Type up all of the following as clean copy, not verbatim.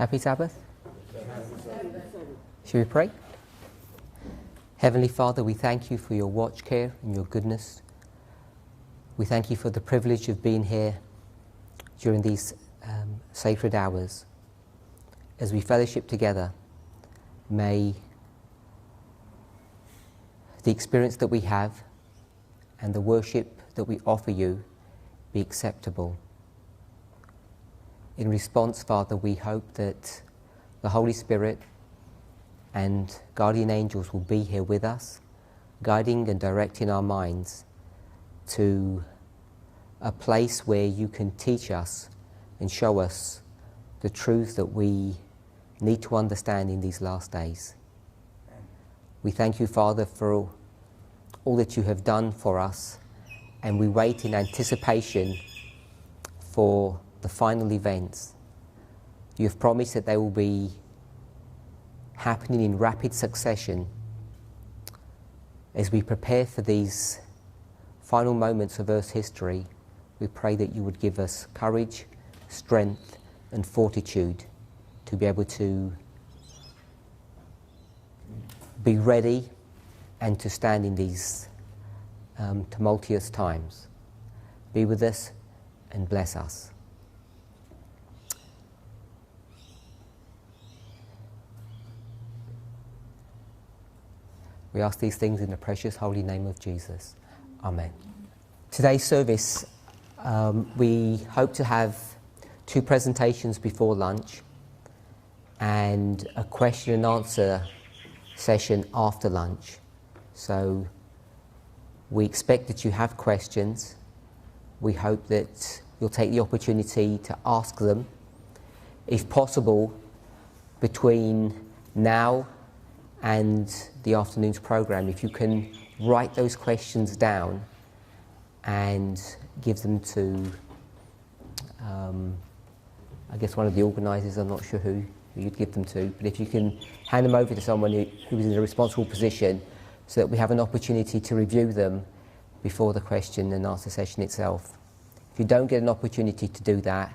Happy Sabbath? Shall we pray? Heavenly Father, we thank you for your watch care and your goodness. We thank you for the privilege of being here during these sacred hours. As we fellowship together, may the experience that we have and the worship that we offer you be acceptable. In response, Father, we hope that the Holy Spirit and guardian angels will be here with us, guiding and directing our minds to a place where you can teach us and show us the truth that we need to understand in these last days. We thank you, Father, for all that you have done for us, and we wait in anticipation for the final events. You have promised that they will be happening in rapid succession. As we prepare for these final moments of Earth's history, we pray that you would give us courage, strength, and fortitude to be able to be ready and to stand in these tumultuous times. Be with us and bless us. We ask these things in the precious holy name of Jesus. Amen. Today's service, we hope to have 2 presentations before lunch and a question and answer session after lunch. So we expect that you have questions. We hope that you'll take the opportunity to ask them, if possible, between now and the afternoon's program. If you can write those questions down and give them to, I guess one of the organisers, I'm not sure who you'd give them to, but if you can hand them over to someone who is in a responsible position so that we have an opportunity to review them before the question and answer session itself. If you don't get an opportunity to do that,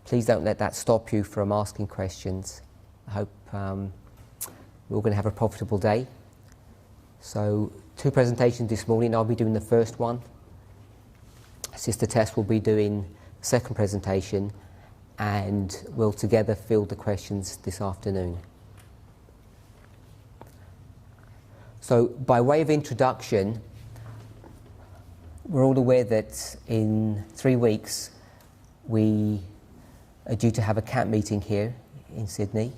please don't let that stop you from asking questions. I hope we're all going to have a profitable day. So 2 presentations this morning. I'll be doing the first one. Sister Tess will be doing the second presentation, and we'll together field the questions this afternoon. So by way of introduction, we're all aware that in 3 weeks we are due to have a camp meeting here in Sydney.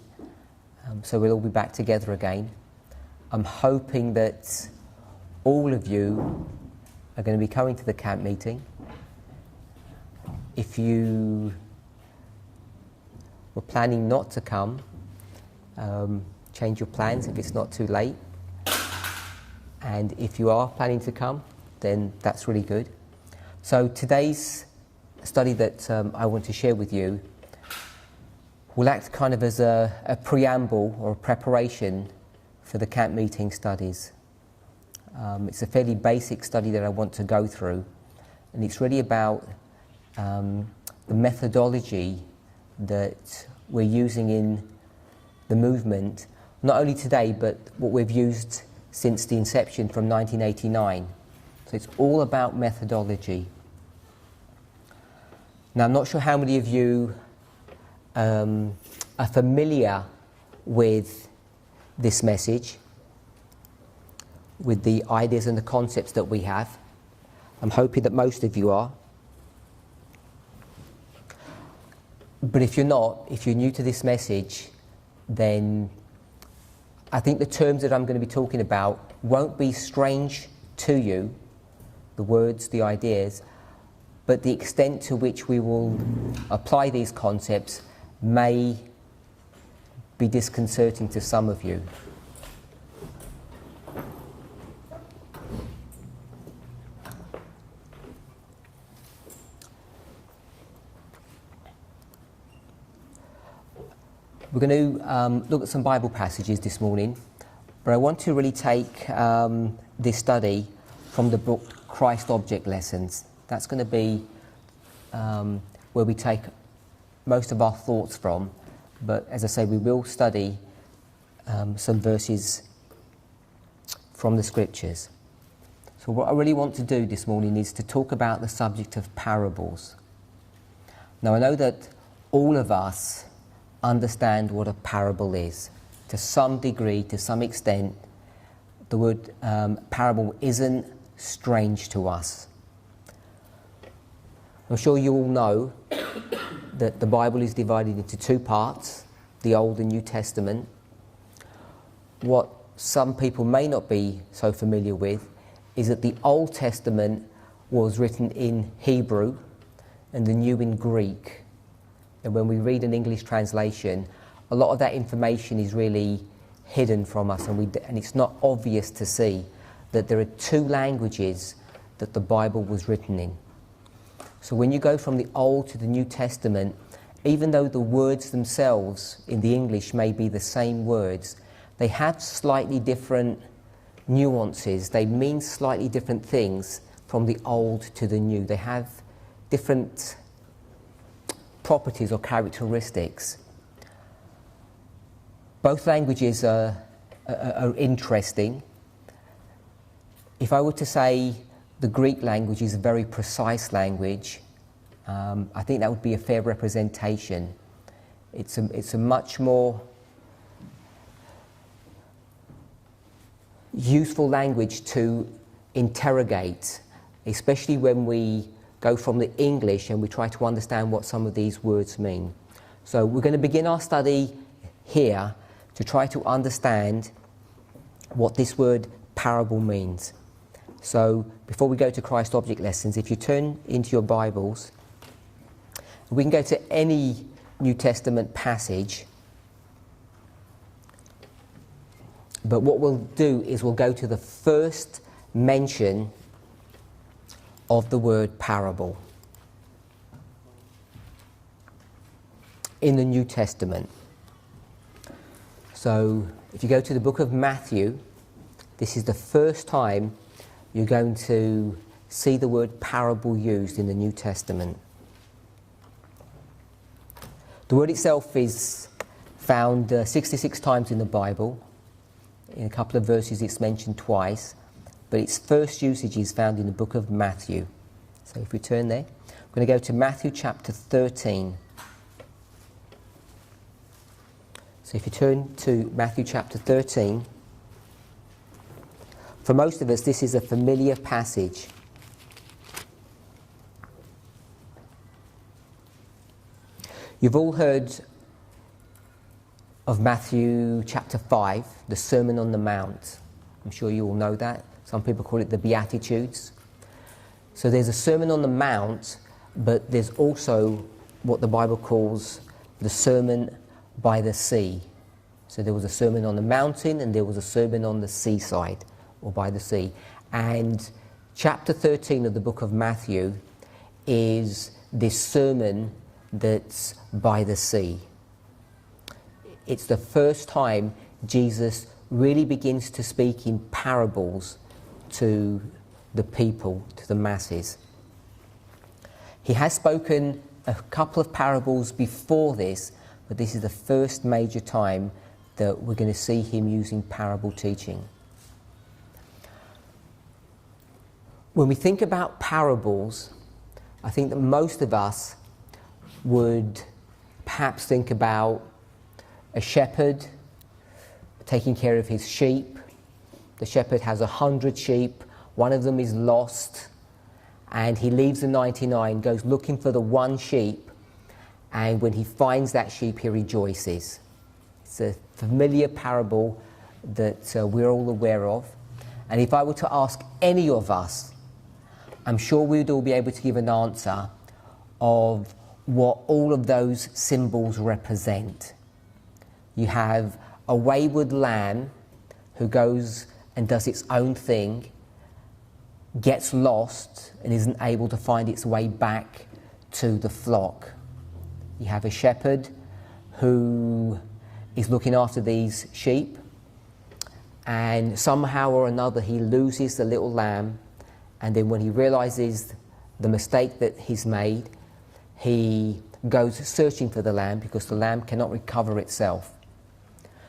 So we'll all be back together again. I'm hoping that all of you are going to be coming to the camp meeting. If you were planning not to come, change your plans if it's not too late. And if you are planning to come, then that's really good. So today's study that I want to share with you will act kind of as a preamble or a preparation for the camp meeting studies. It's a fairly basic study that I want to go through, and it's really about the methodology that we're using in the movement, not only today, but what we've used since the inception from 1989. So it's all about methodology. Now, I'm not sure how many of you are familiar with this message, with the ideas and the concepts that we have. I'm hoping that most of you are. But if you're not, if you're new to this message, then I think the terms that I'm going to be talking about won't be strange to you, the words, the ideas, but the extent to which we will apply these concepts may be disconcerting to some of you. We're going to look at some Bible passages this morning, but I want to really take this study from the book Christ Object Lessons. That's going to be where we take most of our thoughts from. but as I say, we will study some verses from the scriptures. So what I really want to do this morning is to talk about the subject of parables. Now I know that all of us understand what a parable is. To some degree, to some extent, the word parable isn't strange to us. I'm sure you all know that the Bible is divided into two parts, the Old and New Testament. What some people may not be so familiar with is that the Old Testament was written in Hebrew and the New in Greek. And when we read an English translation, a lot of that information is really hidden from us, and it's not obvious to see that there are two languages that the Bible was written in. So when you go from the Old to the New Testament, even though the words themselves in the English may be the same words, they have slightly different nuances. They mean slightly different things from the Old to the New. They have different properties or characteristics. Both languages are interesting. If I were to say the Greek language is a very precise language, I think that would be a fair representation. It's a much more useful language to interrogate, especially when we go from the English and we try to understand what some of these words mean. So we're going to begin our study here to try to understand what this word parable means. So before we go to Christ object lessons, if you turn into your Bibles, we can go to any New Testament passage, but what we'll do is we'll go to the first mention of the word parable in the New Testament. So if you go to the book of Matthew, this is the first time you're going to see the word parable used in the New Testament. The word itself is found 66 times in the Bible. In a couple of verses it's mentioned twice, but its first usage is found in the book of Matthew. So if we turn there, we're going to go to Matthew chapter 13. So if you turn to Matthew chapter 13, for most of us this is a familiar passage. You've all heard of Matthew chapter 5, the Sermon on the Mount. I'm sure you all know that. Some people call it the Beatitudes. So there's a Sermon on the Mount, but there's also what the Bible calls the Sermon by the Sea. So there was a sermon on the mountain and there was a sermon on the seaside or by the sea. And chapter 13 of the book of Matthew is this sermon that's by the sea. It's the first time Jesus really begins to speak in parables to the people, to the masses. He has spoken a couple of parables before this, but this is the first major time that we're going to see him using parable teaching. When we think about parables, I think that most of us would perhaps think about a shepherd taking care of his sheep. The shepherd has 100 sheep, one of them is lost, and he leaves the 99, goes looking for the one sheep, and when he finds that sheep he rejoices. It's a familiar parable that we're all aware of, and if I were to ask any of us, I'm sure we'd all be able to give an answer of what all of those symbols represent. You have a wayward lamb who goes and does its own thing, gets lost and isn't able to find its way back to the flock. You have a shepherd who is looking after these sheep, and somehow or another he loses the little lamb, and then when he realizes the mistake that he's made, he goes searching for the lamb because the lamb cannot recover itself.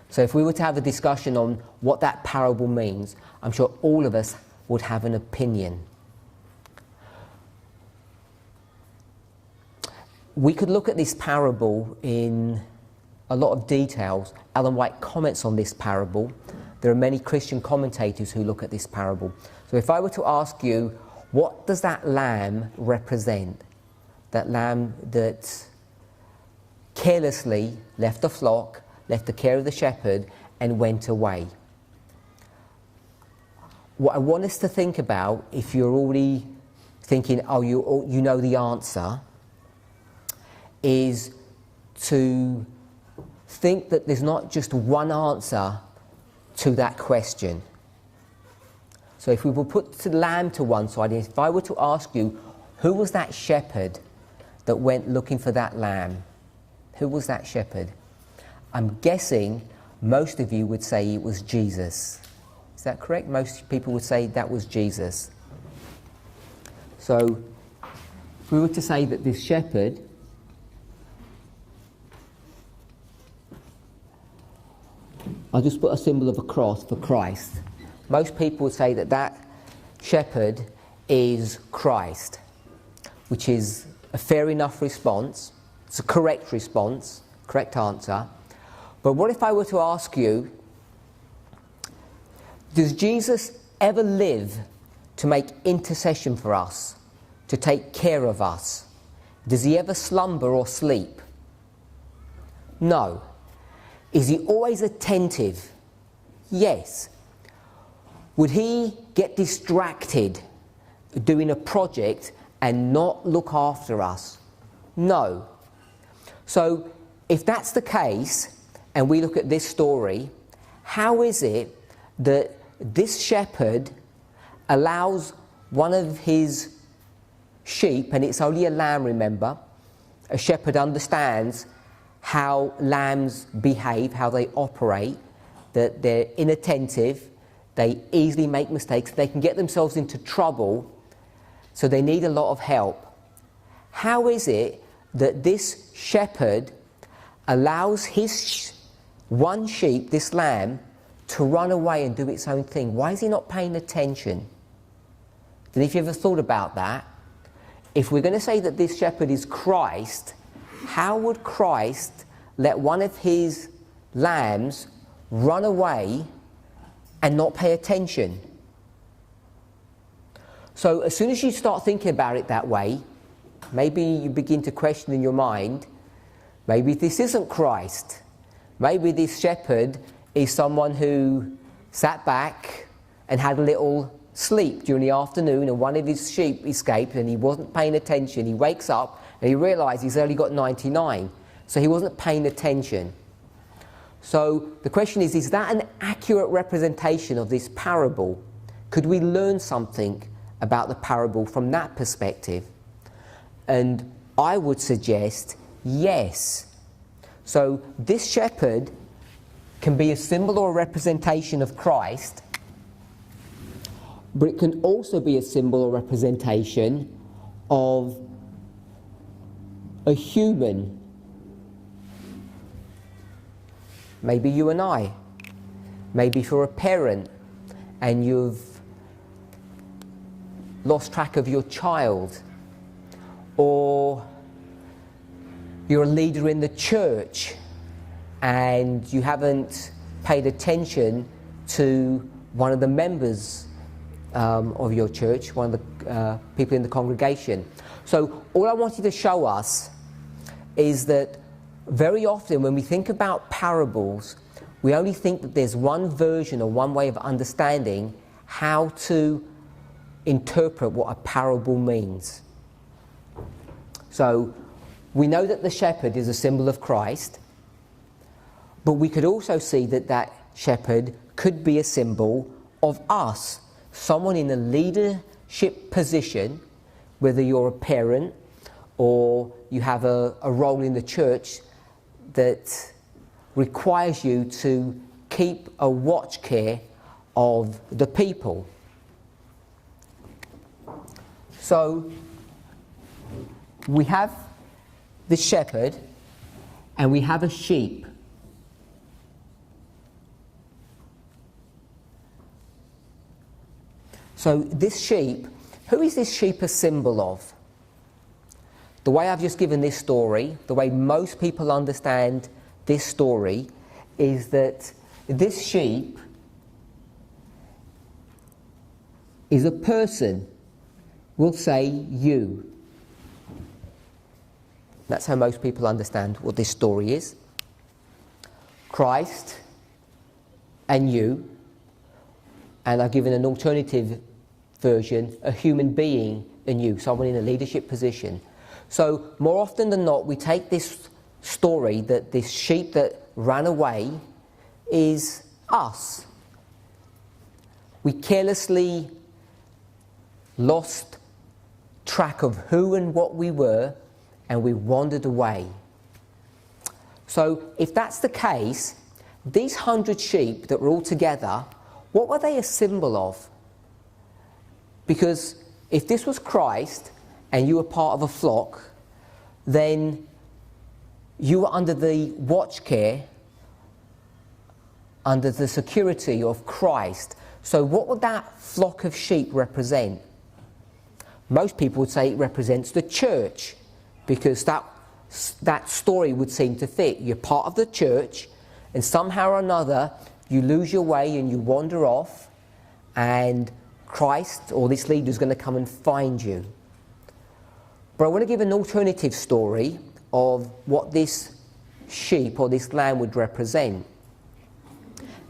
So if we were to have a discussion on what that parable means, I'm sure all of us would have an opinion. We could look at this parable in a lot of details. Ellen White comments on this parable. There are many Christian commentators who look at this parable. So if I were to ask you, what does that lamb represent? That lamb that carelessly left the flock, left the care of the shepherd, and went away. What I want us to think about, if you're already thinking, oh, you know the answer, is to think that there's not just one answer to that question. So if we will put the lamb to one side, if I were to ask you, who was that shepherd that went looking for that lamb? Who was that shepherd? I'm guessing most of you would say it was Jesus. Is that correct? Most people would say that was Jesus. So if we were to say that this shepherd I'll just put a symbol of a cross for Christ. Most people would say that that shepherd is Christ, which is a fair enough response. It's a correct response, correct answer. But what if I were to ask you, does Jesus ever live to make intercession for us, to take care of us? Does he ever slumber or sleep? No. Is he always attentive? Yes. Would he get distracted doing a project and not look after us? No. So if that's the case, and we look at this story, how is it that this shepherd allows one of his sheep, and it's only a lamb, remember, a shepherd understands how lambs behave, how they operate, that they're inattentive, they easily make mistakes, they can get themselves into trouble, so they need a lot of help. How is it that this shepherd allows his one sheep, this lamb, to run away and do its own thing? Why is he not paying attention? And if you ever thought about that, if we're going to say that this shepherd is Christ, how would Christ let one of his lambs run away and not pay attention? So as soon as you start thinking about it that way, maybe you begin to question in your mind, maybe this isn't Christ. Maybe this shepherd is someone who sat back and had a little sleep during the afternoon, and one of his sheep escaped and he wasn't paying attention. He wakes up and he realised he's only got 99, so he wasn't paying attention. So the question is that an accurate representation of this parable? Could we learn something about the parable from that perspective? And I would suggest yes. So this shepherd can be a symbol or a representation of Christ, but it can also be a symbol or representation of a human. Maybe you and I. Maybe if you're a parent and you've lost track of your child, or you're a leader in the church and you haven't paid attention to one of the members of your church, one of the people in the congregation. So all I wanted to show us is that very often when we think about parables, we only think that there's one version or one way of understanding how to interpret what a parable means. So we know that the shepherd is a symbol of Christ, but we could also see that that shepherd could be a symbol of us, someone in a leadership position, whether you're a parent or you have a role in the church that requires you to keep a watch care of the people. So we have the shepherd and we have a sheep. So this sheep, who is this sheep a symbol of? The way I've just given this story, the way most people understand this story, is that this sheep is a person. We'll say you. That's how most people understand what this story is. Christ and you, and I've given an alternative version, a human being and you, someone in a leadership position. So more often than not, we take this story that this sheep that ran away is us. We carelessly lost track of who and what we were, and we wandered away. So if that's the case, these 100 sheep that were all together, what were they a symbol of? Because if this was Christ and you were part of a flock, then you were under the watch care, under the security of Christ. So what would that flock of sheep represent? Most people would say it represents the church, because that story would seem to fit. You're part of the church, and somehow or another you lose your way and you wander off, and Christ or this leader is going to come and find you. But I want to give an alternative story of what this sheep or this lamb would represent.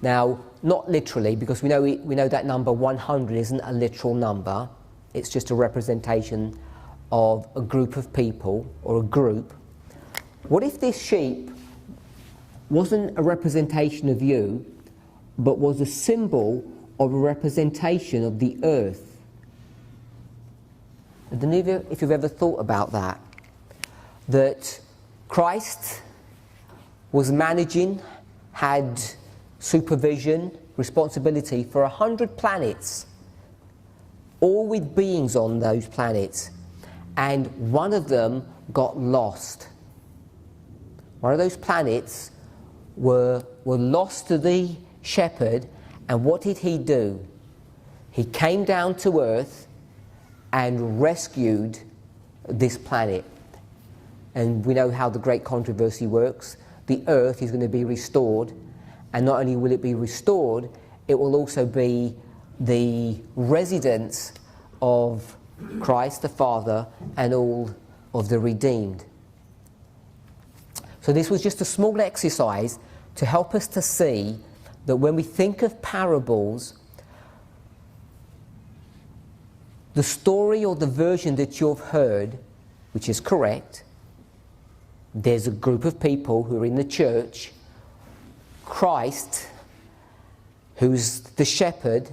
Now, not literally, because we know that number 100 isn't a literal number. It's just a representation of a group of people or a group. What if this sheep wasn't a representation of you, but was a symbol of a representation of the earth? I don't know if you've ever thought about that. That Christ was managing, had supervision, responsibility for 100 planets, all with beings on those planets, and one of them got lost. One of those planets were lost to the shepherd, and what did he do? He came down to earth and rescued this planet. And we know how the great controversy works. The earth is going to be restored, and not only will it be restored, it will also be the residence of Christ the Father and all of the redeemed. So this was just a small exercise to help us to see that when we think of parables, the story or the version that you've heard, which is correct, there's a group of people who are in the church, Christ, who's the shepherd,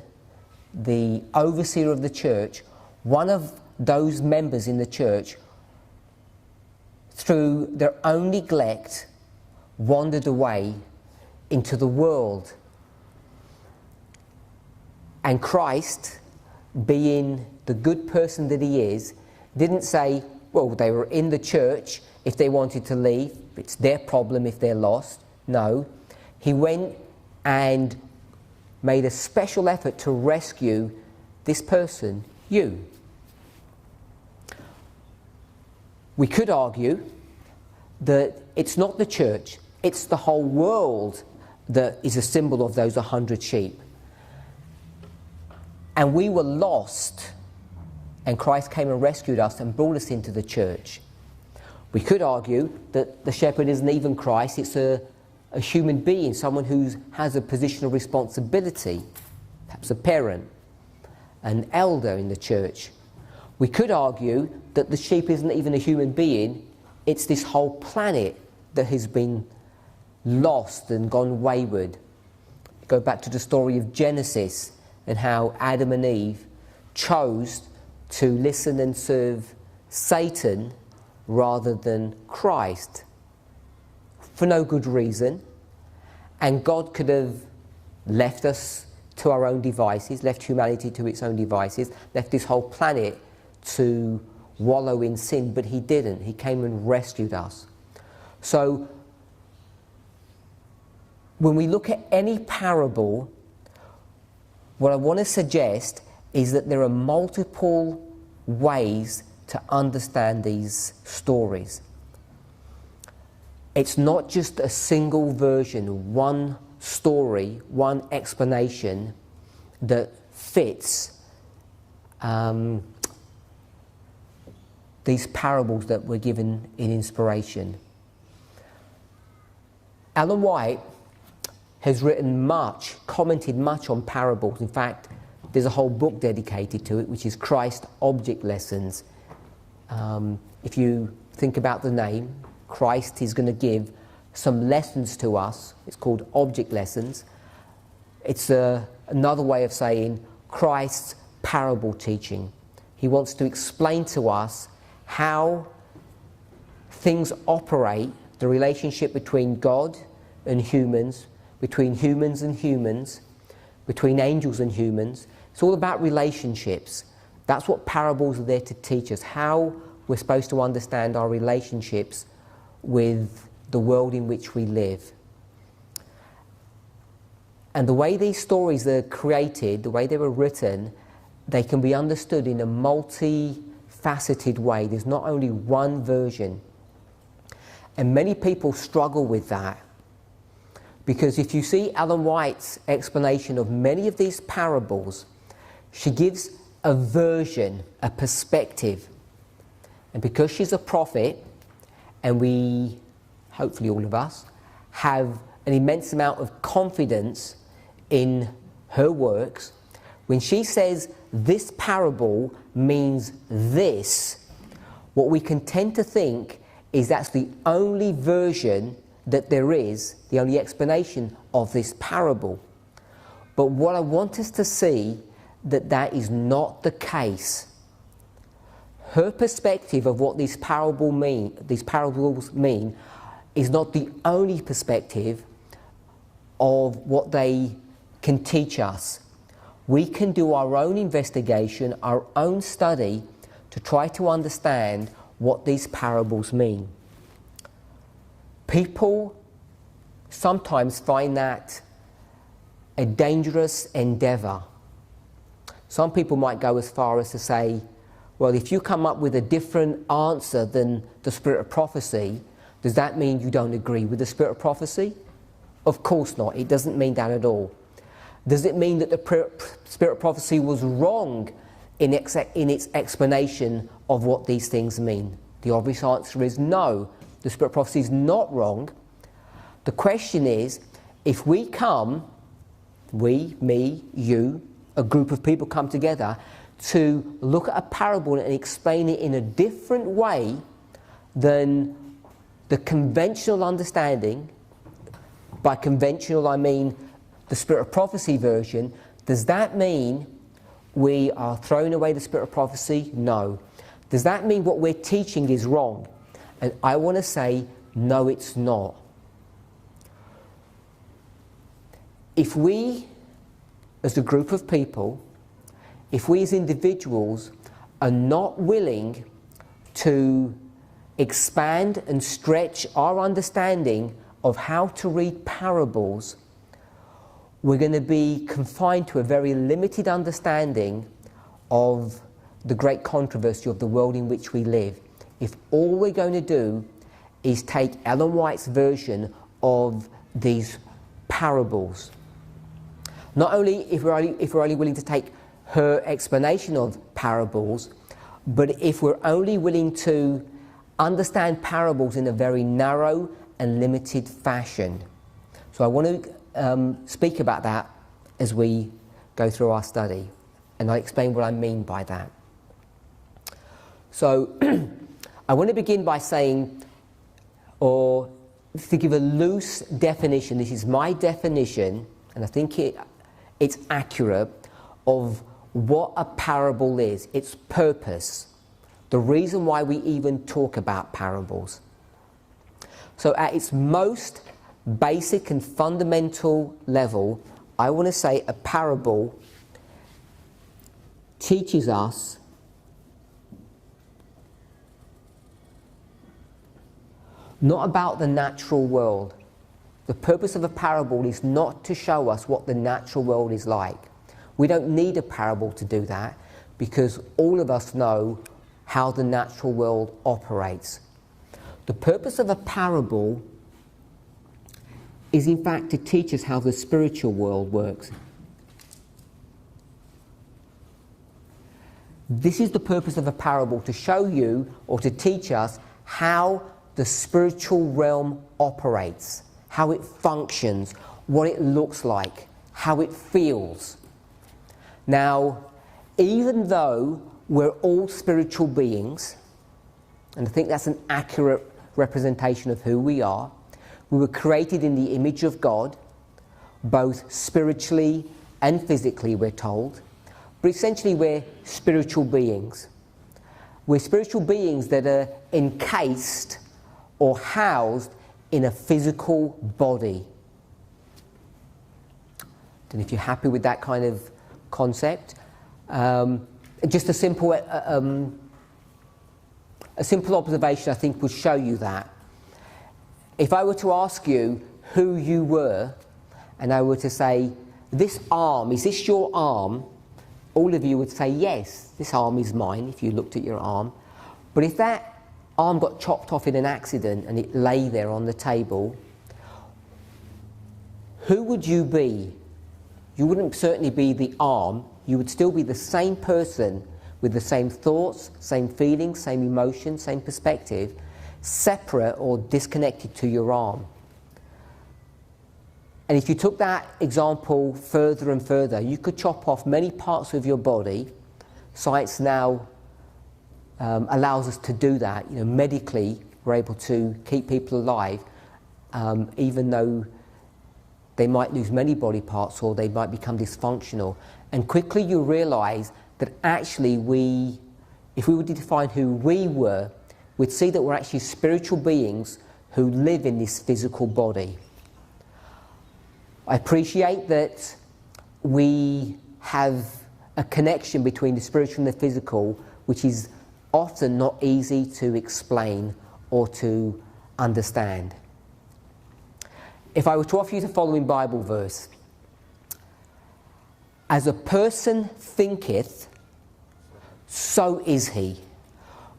the overseer of the church, one of those members in the church, through their own neglect, wandered away into the world. And Christ, being the good person that he is, didn't say, well, they were in the church, if they wanted to leave, it's their problem if they're lost. No, he went and made a special effort to rescue this person, you. We could argue that it's not the church, it's the whole world that is a symbol of those 100 sheep. And we were lost, and Christ came and rescued us and brought us into the church. We could argue that the shepherd isn't even Christ, it's a human being, someone who has a position of responsibility, perhaps a parent, an elder in the church. We could argue that the sheep isn't even a human being, it's this whole planet that has been lost and gone wayward. Go back to the story of Genesis and how Adam and Eve chose to listen and serve Satan rather than Christ, for no good reason. And God could have left us to our own devices, left humanity to its own devices, left this whole planet to wallow in sin, but he didn't. He came and rescued us. So when we look at any parable, what I want to suggest is that there are multiple ways to understand these stories. It's not just a single version, one story, one explanation that fits these parables that were given in inspiration. Ellen White has written much, commented much on parables. In fact, there's a whole book dedicated to it, which is Christ Object Lessons. If you think about the name, Christ is going to give some lessons to us. It's called Object Lessons. It's another way of saying Christ's parable teaching. He wants to explain to us how things operate, the relationship between God and humans, between humans and humans, between angels and humans. It's all about relationships. That's what parables are there to teach us, how we're supposed to understand our relationships with the world in which we live. And the way these stories are created, the way they were written, they can be understood in a multifaceted way. There's not only one version. And many people struggle with that. Because if you see Ellen White's explanation of many of these parables, she gives a version, a perspective. And because she's a prophet, and we, hopefully all of us, have an immense amount of confidence in her works, when she says this parable means this, what we can tend to think is that's the only version that there is, the only explanation of this parable. But what I want us to see, that is not the case. Her perspective of what these parables mean is not the only perspective of what they can teach us. We can do our own investigation, our own study, to try to understand what these parables mean. People sometimes find that a dangerous endeavour. Some people might go as far as to say, well, if you come up with a different answer than the spirit of prophecy, does that mean you don't agree with the spirit of prophecy? Of course not. It doesn't mean that at all. Does it mean that the spirit of prophecy was wrong in its explanation of what these things mean? The obvious answer is no. The spirit of prophecy is not wrong. The question is, if we come, we, me, you, a group of people come together to look at a parable and explain it in a different way than the conventional understanding, by conventional I mean the spirit of prophecy version, does that mean we are throwing away the spirit of prophecy? No. Does that mean what we're teaching is wrong? And I want to say, no, it's not. If we, as a group of people, if we as individuals are not willing to expand and stretch our understanding of how to read parables, we're going to be confined to a very limited understanding of the great controversy of the world in which we live. If all we're going to do is take Ellen White's version of these parables, not only if we're only willing to take her explanation of parables, but if we're only willing to understand parables in a very narrow and limited fashion. So I want to speak about that as we go through our study, and I'll explain what I mean by that. So I want to begin by saying, or to give a loose definition, this is my definition, and I think it's accurate, of what a parable is, its purpose, the reason why we even talk about parables. So at its most basic and fundamental level, I want to say a parable teaches us not about the natural world. The purpose of a parable is not to show us what the natural world is like. We don't need a parable to do that, because all of us know how the natural world operates. The purpose of a parable is in fact to teach us how the spiritual world works. This is the purpose of a parable, to show you or to teach us how the spiritual realm operates, how it functions, what it looks like, how it feels. Now, even though we're all spiritual beings, and I think that's an accurate representation of who we are, we were created in the image of God, both spiritually and physically, we're told, but essentially we're spiritual beings. We're spiritual beings that are encased or housed in a physical body. Don't know if you're happy with that kind of concept. Just a simple observation I think would show you that. If I were to ask you who you were, and I were to say, this arm, is this your arm? All of you would say, yes, this arm is mine, if you looked at your arm. But if that arm got chopped off in an accident and it lay there on the table, who would you be? You wouldn't certainly be the arm. You would still be the same person with the same thoughts, same feelings, same emotions, same perspective, separate or disconnected to your arm. And if you took that example further and further, you could chop off many parts of your body. Science now allows us to do that. You know, medically, we're able to keep people alive, even though they might lose many body parts or they might become dysfunctional. And quickly you realise that actually if we were to define who we were, we'd see that we're actually spiritual beings who live in this physical body. I appreciate that we have a connection between the spiritual and the physical, which is often not easy to explain or to understand. If I were to offer you the following Bible verse, as a person thinketh, so is he.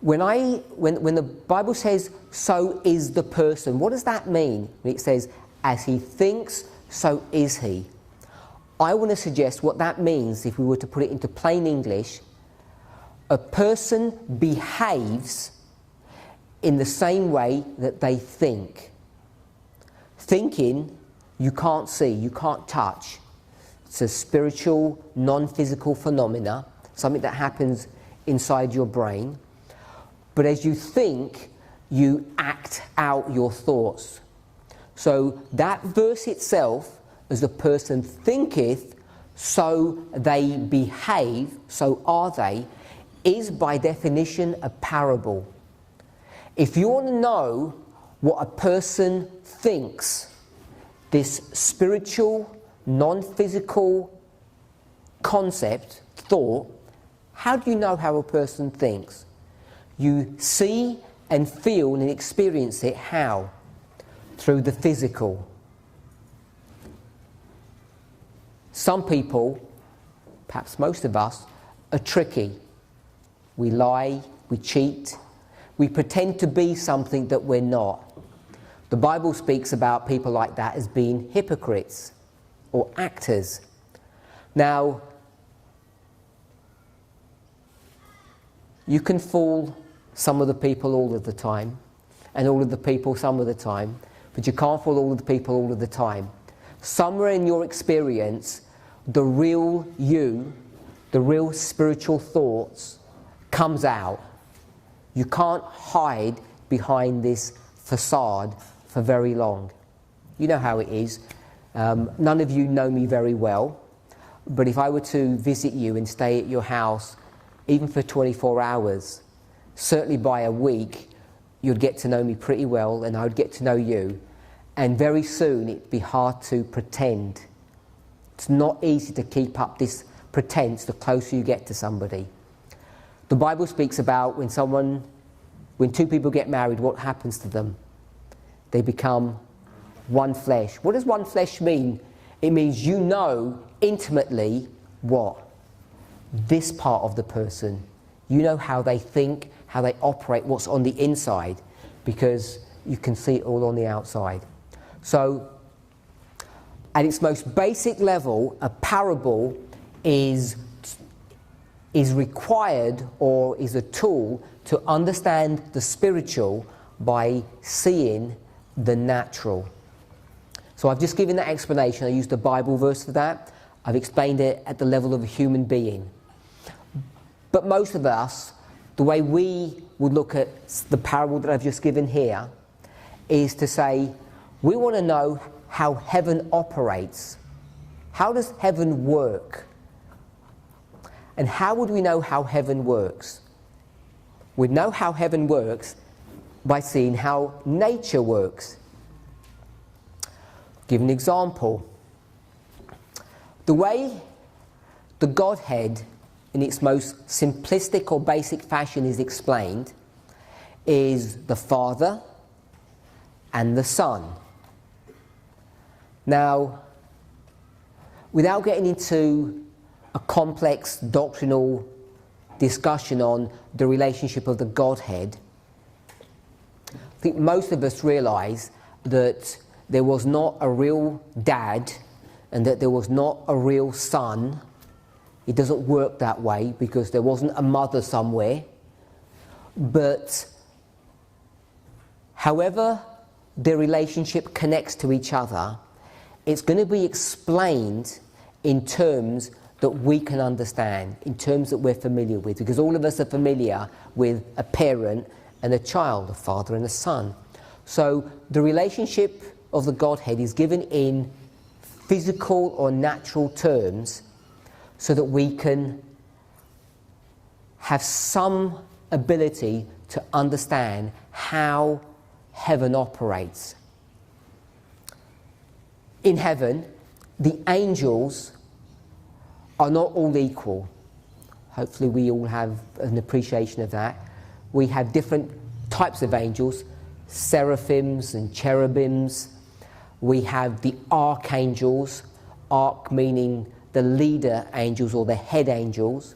When the Bible says, so is the person, what does that mean? When it says, as he thinks, so is he. I want to suggest what that means, if we were to put it into plain English, a person behaves in the same way that they think. Thinking, you can't see, you can't touch. It's a spiritual, non-physical phenomena, something that happens inside your brain. But as you think, you act out your thoughts. So that verse itself, as a person thinketh, so they behave, so are they, is by definition a parable. If you want to know what a person thinks, this spiritual, non-physical concept, thought, how do you know how a person thinks? You see and feel and experience it how? Through the physical. Some people, perhaps most of us, are tricky. We lie, we cheat, we pretend to be something that we're not. The Bible speaks about people like that as being hypocrites or actors. Now, you can fool some of the people all of the time, and all of the people some of the time, but you can't fool all of the people all of the time. Somewhere in your experience, the real you, the real spiritual thoughts, comes out. You can't hide behind this facade for very long. You know how it is. None of you know me very well, but if I were to visit you and stay at your house, even for 24 hours, certainly by a week, you'd get to know me pretty well, and I would get to know you. And very soon it'd be hard to pretend. It's not easy to keep up this pretense the closer you get to somebody. The Bible speaks about when two people get married, what happens to them? They become one flesh. What does one flesh mean? It means you know intimately what? This part of the person. You know how they think, how they operate, what's on the inside, because you can see it all on the outside. So, at its most basic level, a parable is required, or is a tool to understand the spiritual by seeing the natural. So I've just given that explanation. I used a Bible verse for that. I've explained it at the level of a human being. But most of us, the way we would look at the parable that I've just given here is to say, we want to know how heaven operates. How does heaven work? And how would we know how heaven works? We'd know how heaven works by seeing how nature works. Give an example. The way the Godhead, in its most simplistic or basic fashion, is explained is the Father and the Son. Now, without getting into a complex doctrinal discussion on the relationship of the Godhead, I think most of us realise that there was not a real dad and that there was not a real son. It doesn't work that way because there wasn't a mother somewhere. But however their relationship connects to each other, it's going to be explained in terms that we can understand, in terms that we're familiar with, because all of us are familiar with a parent and a child, a father and a son. So the relationship of the Godhead is given in physical or natural terms so that we can have some ability to understand how heaven operates. In heaven, the angels are not all equal. Hopefully we all have an appreciation of that. We have different types of angels, seraphims and cherubims. We have the archangels, arch meaning the leader angels or the head angels.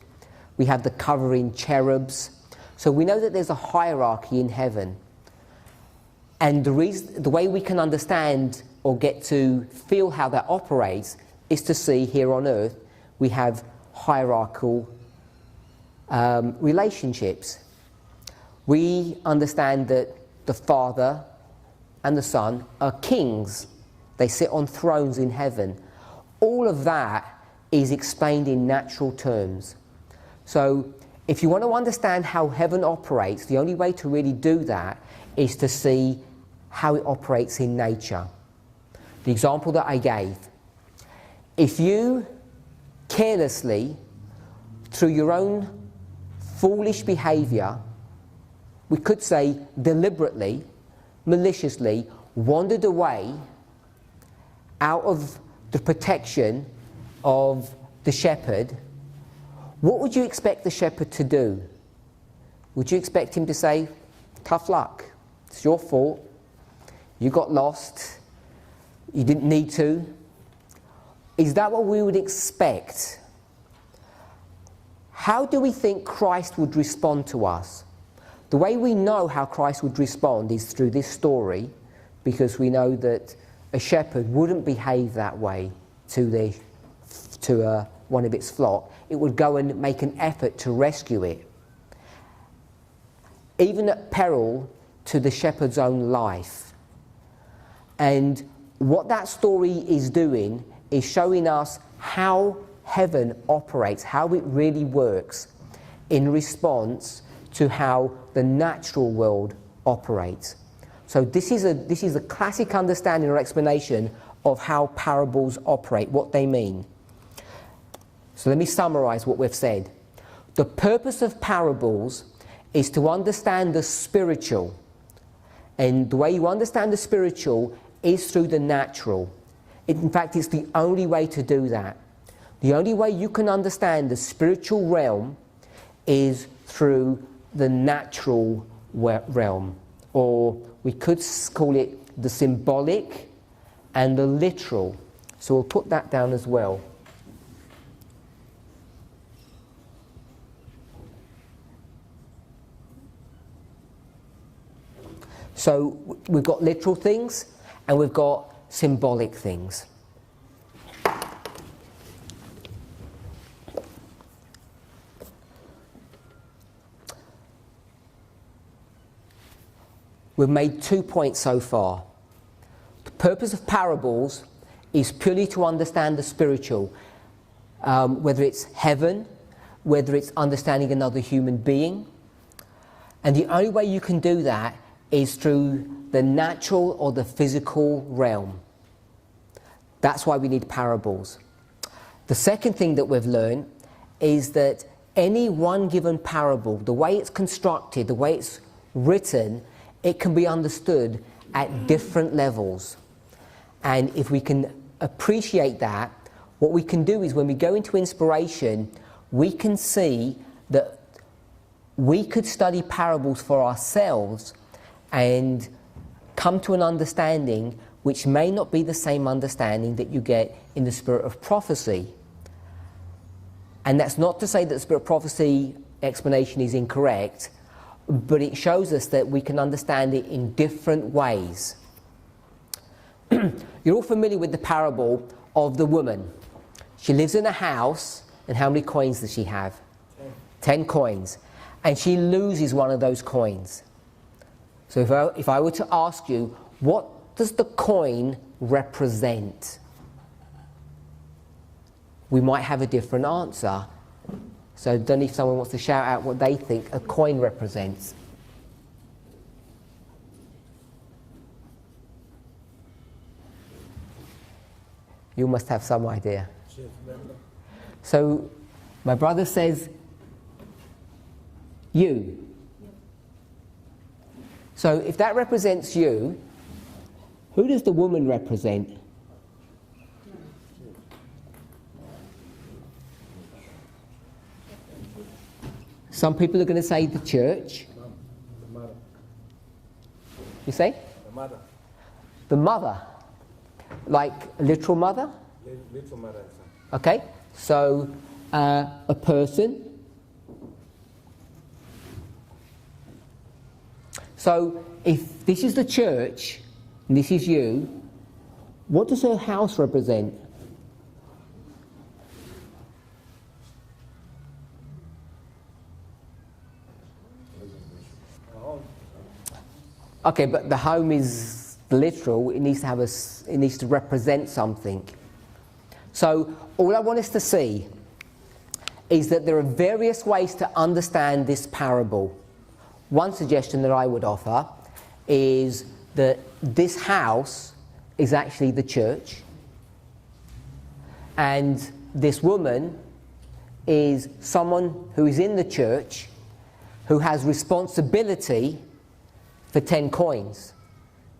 We have the covering cherubs. So we know that there's a hierarchy in heaven. And the way we can understand or get to feel how that operates is to see here on earth we have hierarchical relationships. We understand that the Father and the Son are kings. They sit on thrones in heaven. All of that is explained in natural terms. So if you want to understand how heaven operates, the only way to really do that is to see how it operates in nature. The example that I gave. If you carelessly, through your own foolish behaviour, we could say deliberately, maliciously, wandered away out of the protection of the shepherd, what would you expect the shepherd to do? Would you expect him to say, tough luck, it's your fault, you got lost, you didn't need to? Is that what we would expect? How do we think Christ would respond to us? The way we know how Christ would respond is through this story, because we know that a shepherd wouldn't behave that way to one of its flock. It would go and make an effort to rescue it, even at peril to the shepherd's own life. And what that story is doing is showing us how heaven operates, how it really works in response to how the natural world operates. So this is a classic understanding or explanation of how parables operate, what they mean. So let me summarize what we've said. The purpose of parables is to understand the spiritual. And the way you understand the spiritual is through the natural. In fact, it's the only way to do that. The only way you can understand the spiritual realm is through the natural realm. Or we could call it the symbolic and the literal. So we'll put that down as well. So we've got literal things and we've got symbolic things. We've made 2 points so far. The purpose of parables is purely to understand the spiritual, whether it's heaven, whether it's understanding another human being. And the only way you can do that is through the natural or the physical realm. That's why we need parables. The second thing that we've learned is that any one given parable, the way it's constructed, the way it's written, it can be understood at different levels. And if we can appreciate that, what we can do is when we go into inspiration, we can see that we could study parables for ourselves and come to an understanding which may not be the same understanding that you get in the spirit of prophecy. And that's not to say that the spirit of prophecy explanation is incorrect, but it shows us that we can understand it in different ways. You're all familiar with the parable of the woman. She lives in a house, and how many coins does she have? 10 coins. And she loses one of those coins. So if I were to ask you, what does the coin represent? We might have a different answer. So I don't know if someone wants to shout out what they think a coin represents. You must have some idea. So my brother says, you. So if that represents you, who does the woman represent? Some people are going to say the church. The mother. You say? The mother. The mother. Like a literal mother? Literal mother. Okay, so a person. So if this is the church and this is you, what does her house represent? Okay, but the home is literal. It needs to have it needs to represent something. So all I want us to see is that there are various ways to understand this parable. One suggestion that I would offer is that this house is actually the church, and this woman is someone who is in the church who has responsibility for 10 coins.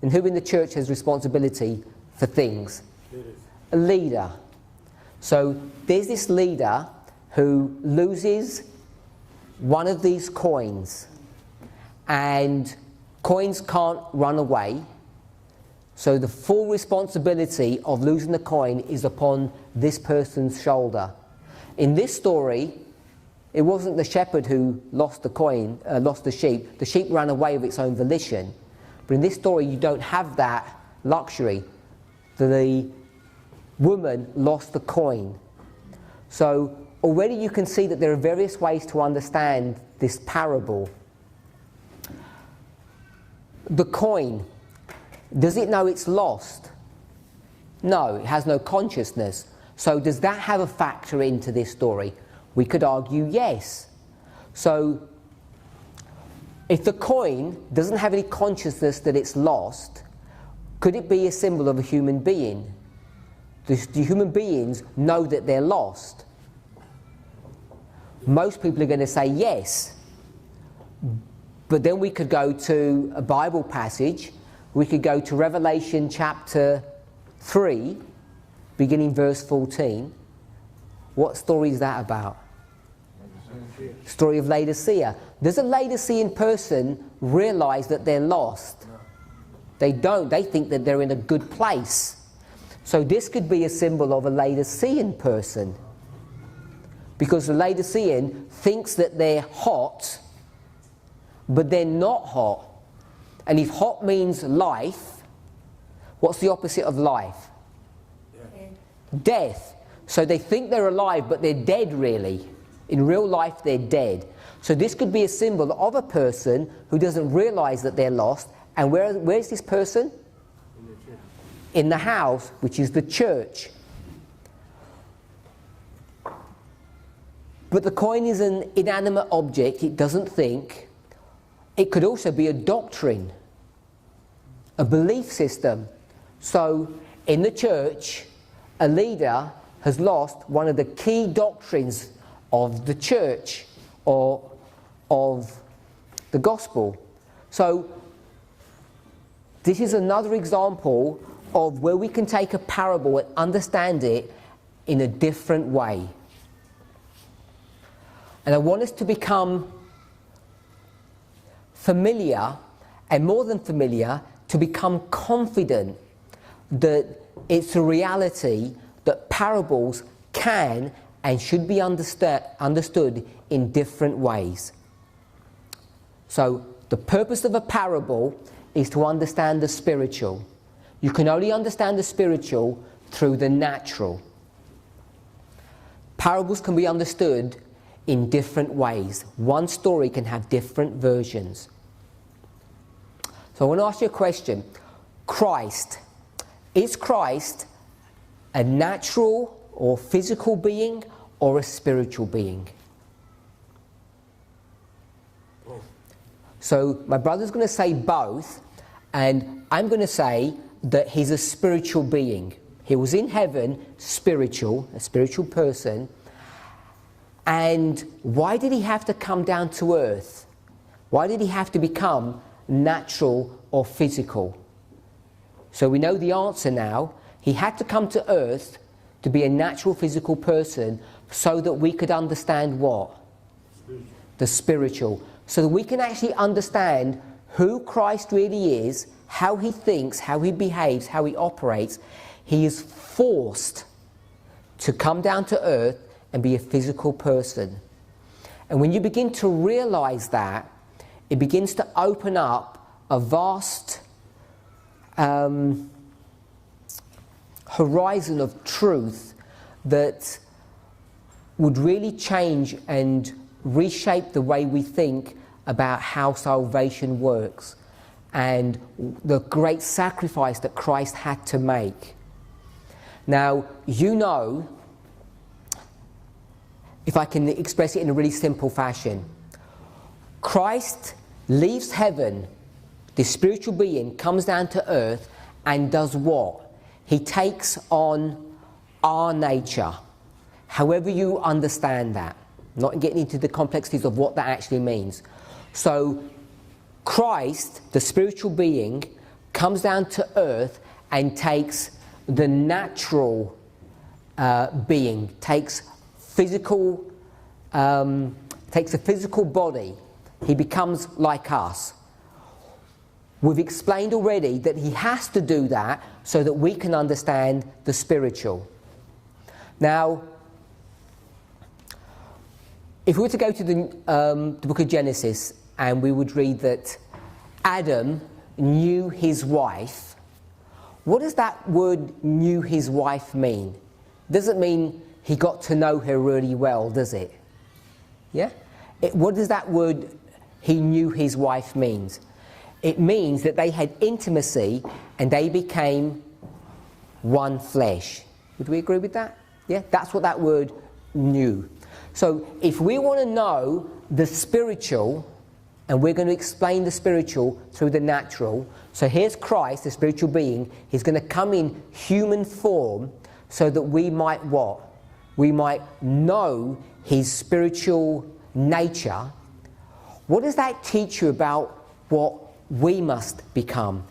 And who in the church has responsibility for things? A leader. So there's this leader who loses one of these coins, and coins can't run away, so the full responsibility of losing the coin is upon this person's shoulder. In this story, it wasn't the shepherd who lost the coin, lost the sheep. The sheep ran away of its own volition. But in this story, you don't have that luxury. The woman lost the coin. So already you can see that there are various ways to understand this parable. The coin, does it know it's lost? No, it has no consciousness. So does that have a factor into this story? We could argue yes. So if the coin doesn't have any consciousness that it's lost, could it be a symbol of a human being? Do human beings know that they're lost? Most people are going to say yes. But then we could go to a Bible passage. We could go to Revelation chapter 3, beginning verse 14. What story is that about? Story of Laodicea. Does a Laodicean person realise that they're lost? They don't. They think that they're in a good place. So this could be a symbol of a Laodicean person, because the Laodicean thinks that they're hot, but they're not hot. And if hot means life, what's the opposite of life? Death. So they think they're alive, but they're dead really. In real life, they're dead. So this could be a symbol of a person who doesn't realize that they're lost. And where's this person? In the house, which is the church. But the coin is an inanimate object. It doesn't think. It could also be a doctrine, a belief system. So in the church, a leader has lost one of the key doctrines of the church or of the gospel. So this is another example of where we can take a parable and understand it in a different way. And I want us to become familiar, and more than familiar, to become confident that it's a reality that parables can and should be understood in different ways. So the purpose of a parable is to understand the spiritual. You can only understand the spiritual through the natural. Parables can be understood in different ways. One story can have different versions. So I want to ask you a question. Christ. Is Christ a natural or physical being or a spiritual being? So my brother's going to say both, and I'm going to say that he's a spiritual being. He was in heaven, spiritual, a spiritual person. And why did he have to come down to earth? Why did he have to become natural or physical? So we know the answer now. He had to come to earth to be a natural physical person so that we could understand what? Spiritual. The spiritual. So that we can actually understand who Christ really is, how he thinks, how he behaves, how he operates. He is forced to come down to earth and be a physical person. And when you begin to realize that, it begins to open up a vast horizon of truth that would really change and reshape the way we think about how salvation works and the great sacrifice that Christ had to make. Now, you know, if I can express it in a really simple fashion, Christ leaves heaven, this spiritual being comes down to earth and does what? He takes on our nature, however you understand that. Not getting into the complexities of what that actually means. So Christ, the spiritual being, comes down to earth and takes the natural being, takes a physical body. He becomes like us. We've explained already that he has to do that so that we can understand the spiritual. Now, if we were to go to the book of Genesis and we would read that Adam knew his wife, what does that word knew his wife mean? It doesn't mean he got to know her really well, does it? Yeah? What does that word he knew his wife means? It means that they had intimacy and they became one flesh. Would we agree with that? Yeah? That's what that word knew. So if we want to know the spiritual, and we're going to explain the spiritual through the natural, so here's Christ, the spiritual being. He's going to come in human form so that we might what? We might know his spiritual nature. What does that teach you about what we must become?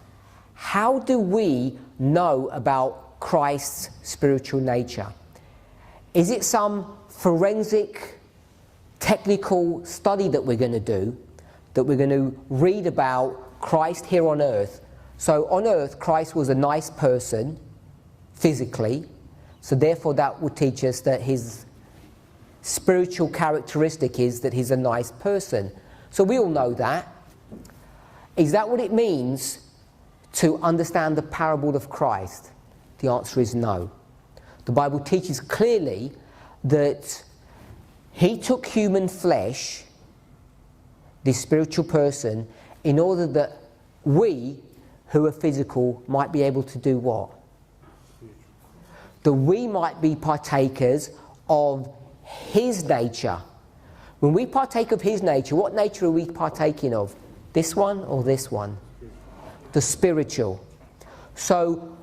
How do we know about Christ's spiritual nature? Is it some forensic, technical study that we're going to do, that we're going to read about Christ here on earth, So on earth, Christ was a nice person, physically, so therefore that would teach us that his spiritual characteristic is that he's a nice person. So we all know that. Is that what it means to understand the parable of Christ? The answer is no. The Bible teaches clearly that he took human flesh, this spiritual person, in order that we, who are physical, might be able to do what? That we might be partakers of his nature. When we partake of his nature, what nature are we partaking of? This one or this one? The spiritual. So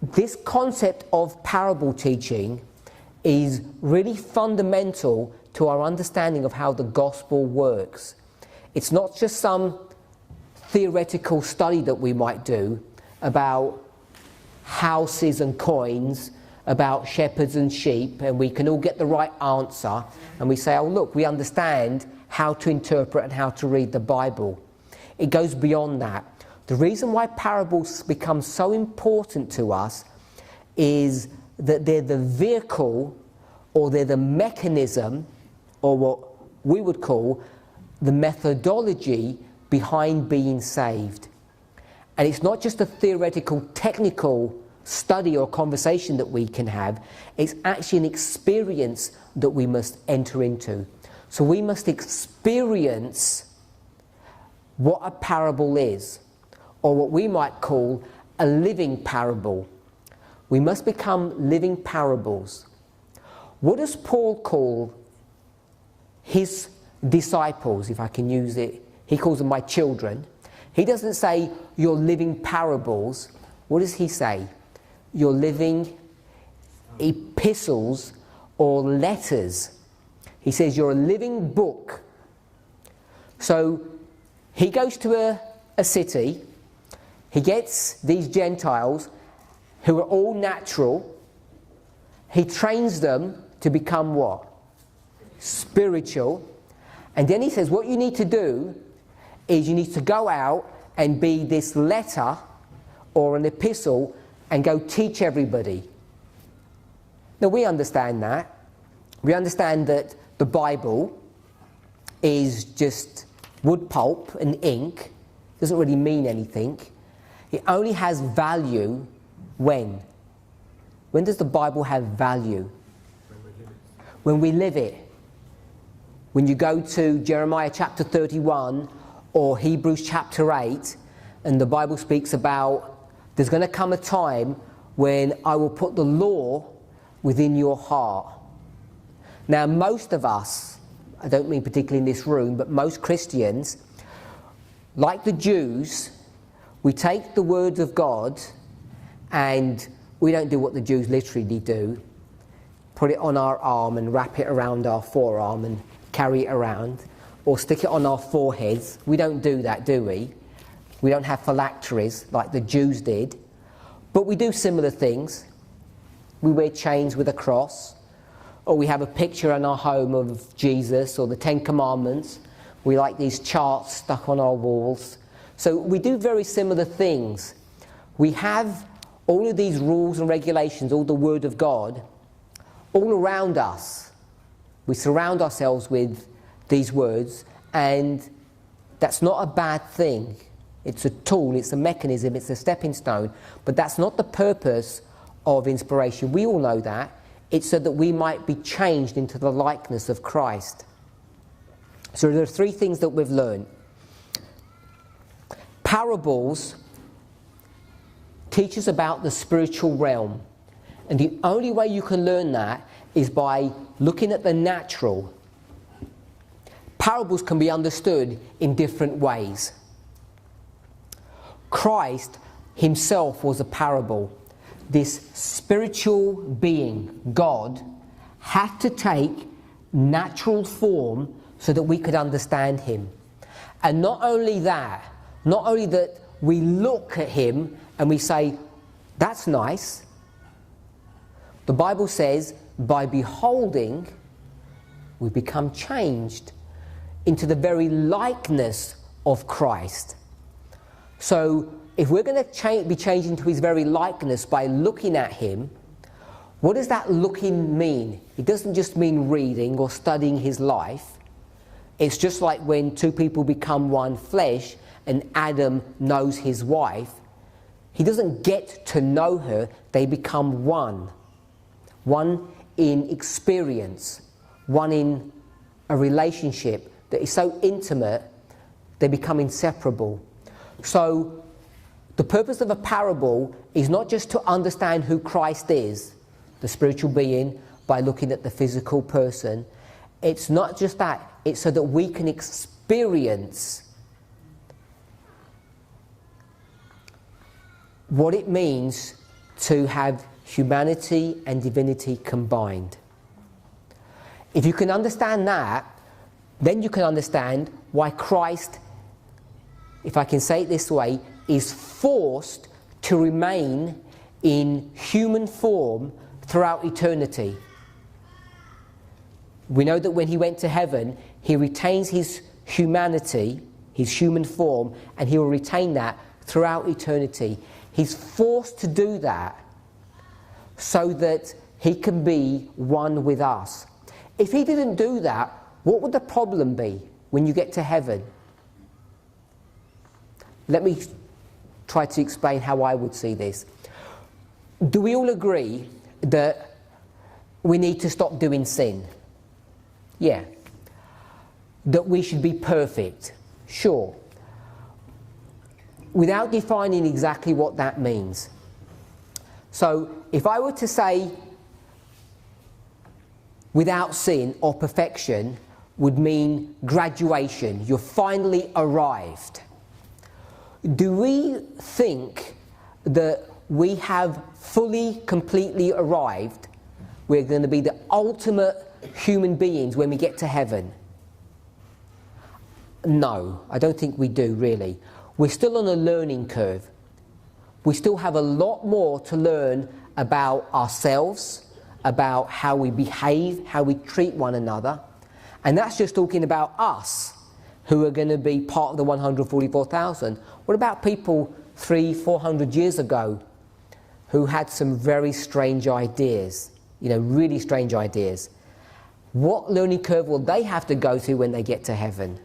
this concept of parable teaching is really fundamental to our understanding of how the gospel works. It's not just some theoretical study that we might do about houses and coins, about shepherds and sheep, and we can all get the right answer, and we say, oh look, we understand how to interpret and how to read the Bible. It goes beyond that. The reason why parables become so important to us is that they're the vehicle, or they're the mechanism, or what we would call the methodology behind being saved. And it's not just a theoretical, technical study or conversation that we can have, it's actually an experience that we must enter into. So we must experience what a parable is, or what we might call a living parable. We must become living parables. What does Paul call his disciples, if I can use it? He calls them my children. He doesn't say you're living parables. What does he say? You're living epistles or letters. He says you're a living book. So he goes to a city, he gets these Gentiles who are all natural, he trains them to become what? Spiritual. And then he says what you need to do is you need to go out and be this letter or an epistle and go teach everybody. Now we understand that. We understand that the Bible is just wood pulp and ink. It doesn't really mean anything. It only has value when? When does the Bible have value? When we live it. When you go to Jeremiah chapter 31 or Hebrews chapter 8, and the Bible speaks about there's going to come a time when I will put the law within your heart. Now most of us, I don't mean particularly in this room, but most Christians, like the Jews, we take the words of God and we don't do what the Jews literally do, put it on our arm and wrap it around our forearm and carry it around, or stick it on our foreheads. We don't do that, do we? We don't have phylacteries like the Jews did, but we do similar things. We wear chains with a cross, or we have a picture in our home of Jesus or the Ten Commandments. We like these charts stuck on our walls. So we do very similar things. We have all of these rules and regulations, all the Word of God, all around us. We surround ourselves with these words, and that's not a bad thing. It's a tool, it's a mechanism, it's a stepping stone, but that's not the purpose of inspiration. We all know that. It's so that we might be changed into the likeness of Christ. So there are three things that we've learned. Parables teach us about the spiritual realm. And the only way you can learn that is by looking at the natural. Parables can be understood in different ways. Christ himself was a parable. This spiritual being, God, had to take natural form so that we could understand him. And not only that we look at him and we say, that's nice. The Bible says, by beholding, we become changed into the very likeness of Christ. So if we're going to be changed into his very likeness by looking at him, what does that looking mean? It doesn't just mean reading or studying his life. It's just like when two people become one flesh and Adam knows his wife. He doesn't get to know her, they become one. One in experience, one in a relationship that is so intimate, they become inseparable. So the purpose of a parable is not just to understand who Christ is, the spiritual being, by looking at the physical person. It's not just that, it's so that we can experience what it means to have humanity and divinity combined. If you can understand that, then you can understand why Christ, if I can say it this way, is forced to remain in human form throughout eternity. We know that when he went to heaven, he retains his humanity, his human form, and he will retain that throughout eternity. He's forced to do that so that he can be one with us. If he didn't do that, what would the problem be when you get to heaven? Let me try to explain how I would see this. Do we all agree that we need to stop doing sin? Yeah. That we should be perfect? Sure. Without defining exactly what that means. So, if I were to say without sin or perfection would mean graduation, you're finally arrived. Do we think that we have fully, completely arrived? We're going to be the ultimate human beings when we get to heaven? No, I don't think we do really. We're still on a learning curve. We still have a lot more to learn about ourselves, about how we behave, how we treat one another. And that's just talking about us, who are going to be part of the 144,000. What about people 300-400 years ago who had some very strange ideas, really strange ideas? What learning curve will they have to go through when they get to heaven?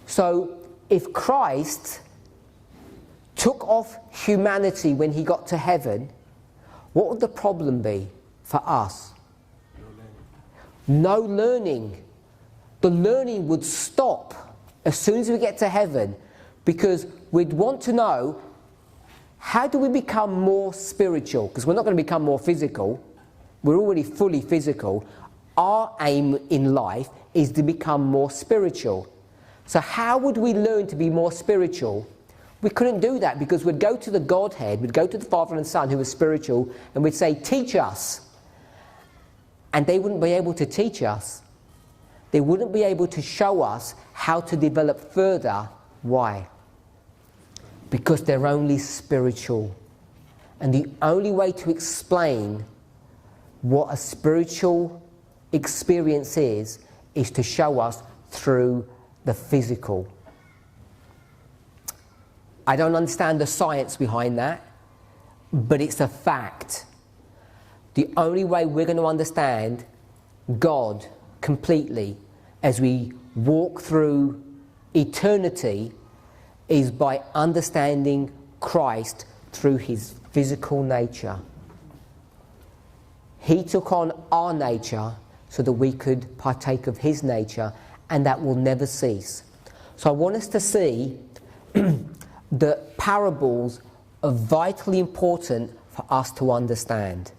So, if Christ took off humanity when he got to heaven, what would the problem be for us? No learning. The learning would stop as soon as we get to heaven, because we'd want to know, how do we become more spiritual? Because we're not going to become more physical. We're already fully physical. Our aim in life is to become more spiritual. So how would we learn to be more spiritual? We couldn't do that, because we'd go to the Godhead, we'd go to the Father and Son who was spiritual, and we'd say, teach us. And they wouldn't be able to teach us. They wouldn't be able to show us how to develop further. Why? Because they're only spiritual. And the only way to explain what a spiritual experience is to show us through the physical. I don't understand the science behind that, but it's a fact. The only way we're going to understand God completely as we walk through eternity is by understanding Christ through his physical nature. He took on our nature so that we could partake of his nature, and that will never cease. So I want us to see that parables are vitally important for us to understand.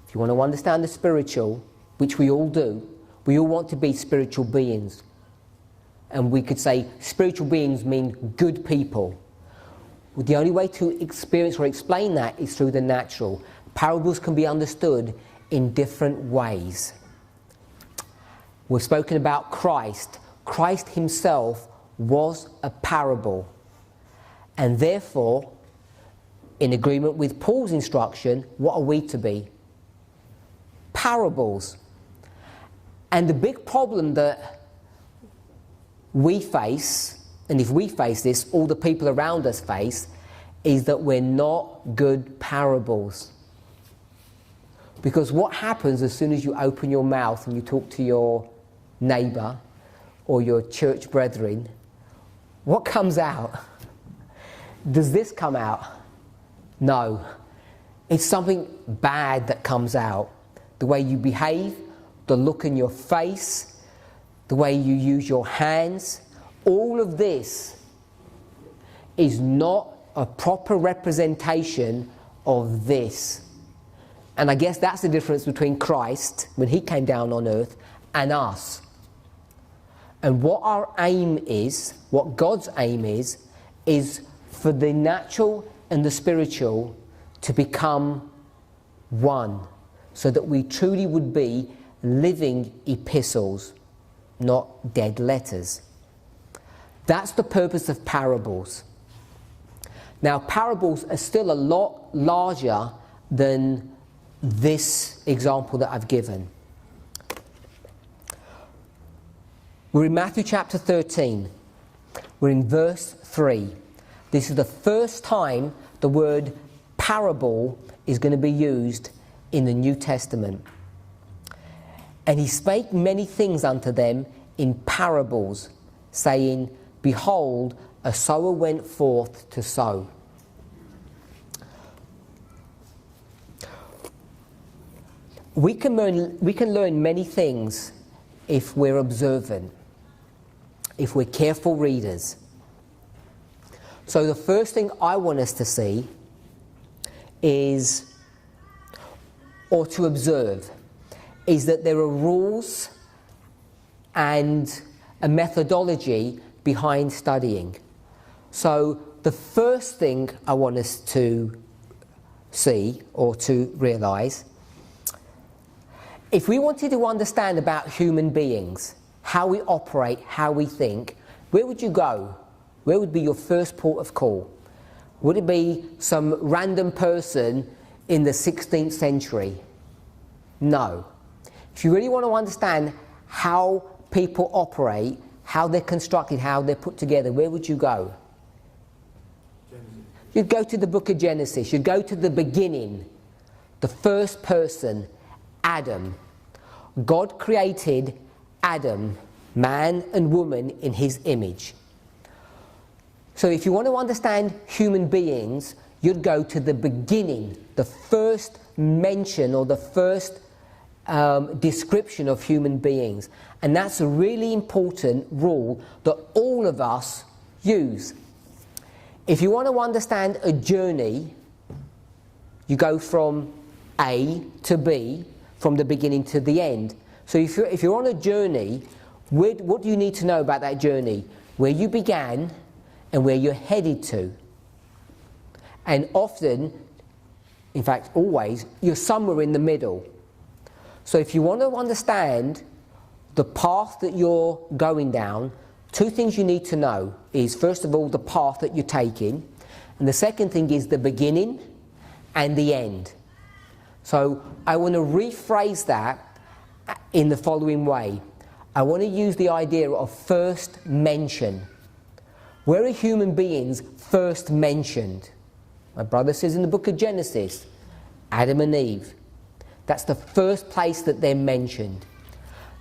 If you want to understand the spiritual, which we all do, we all want to be spiritual beings. And we could say spiritual beings mean good people. The only way to experience or explain that is through the natural. Parables can be understood in different ways. We've spoken about Christ. Christ himself was a parable. And therefore, in agreement with Paul's instruction, what are we to be? Parables. And the big problem that we face and if we face this, all the people around us face, is that we're not good parables. Because what happens as soon as you open your mouth and you talk to your neighbour or your church brethren, what comes out? Does this come out? No. It's something bad that comes out. The way you behave, the look in your face, the way you use your hands, all of this is not a proper representation of this. And I guess that's the difference between Christ, when he came down on earth, and us. And what our aim is, what God's aim is for the natural and the spiritual to become one, so that we truly would be living epistles, not dead letters. That's the purpose of parables. Now, parables are still a lot larger than this example that I've given. We're in Matthew chapter 13. We're in verse 3. This is the first time the word parable is going to be used in the New Testament. And he spake many things unto them in parables, saying, Behold, a sower went forth to sow. We can learn many things if we're observant, if we're careful readers. So the first thing I want us to see is, or to observe, is that there are rules and a methodology behind studying. So the first thing I want us to see or to realise, if we wanted to understand about human beings, how we operate, how we think, where would you go? Where would be your first port of call? Would it be some random person in the 16th century? No. If you really want to understand how people operate, how they're constructed, how they're put together, where would you go? Genesis. You'd go to the book of Genesis. You'd go to the beginning, the first person, Adam. God created Adam, man and woman, in his image. So if you want to understand human beings, you'd go to the beginning, the first mention or the first description of human beings. And that's a really important rule that all of us use. If you want to understand a journey, you go from A to B, from the beginning to the end. So if you're on a journey, what do you need to know about that journey? Where you began and where you're headed to. And often, in fact always, you're somewhere in the middle. So if you want to understand the path that you're going down, two things you need to know is, first of all, the path that you're taking, and the second thing is the beginning and the end. So I want to rephrase that in the following way. I want to use the idea of first mention. Where are human beings first mentioned? My brother says in the book of Genesis, Adam and Eve. That's the first place that they're mentioned.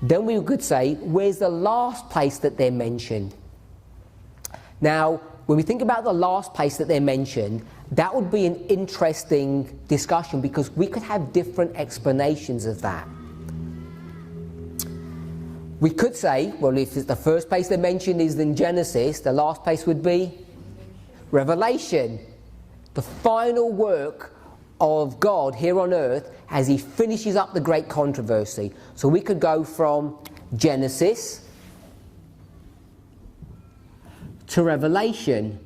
Then we could say, where's the last place that they're mentioned? Now, when we think about the last place that they're mentioned, that would be an interesting discussion, because we could have different explanations of that. We could say, well, if it's the first place they mentioned is in Genesis, the last place would be Revelation. The final work of God here on earth as he finishes up the great controversy. So we could go from Genesis to Revelation.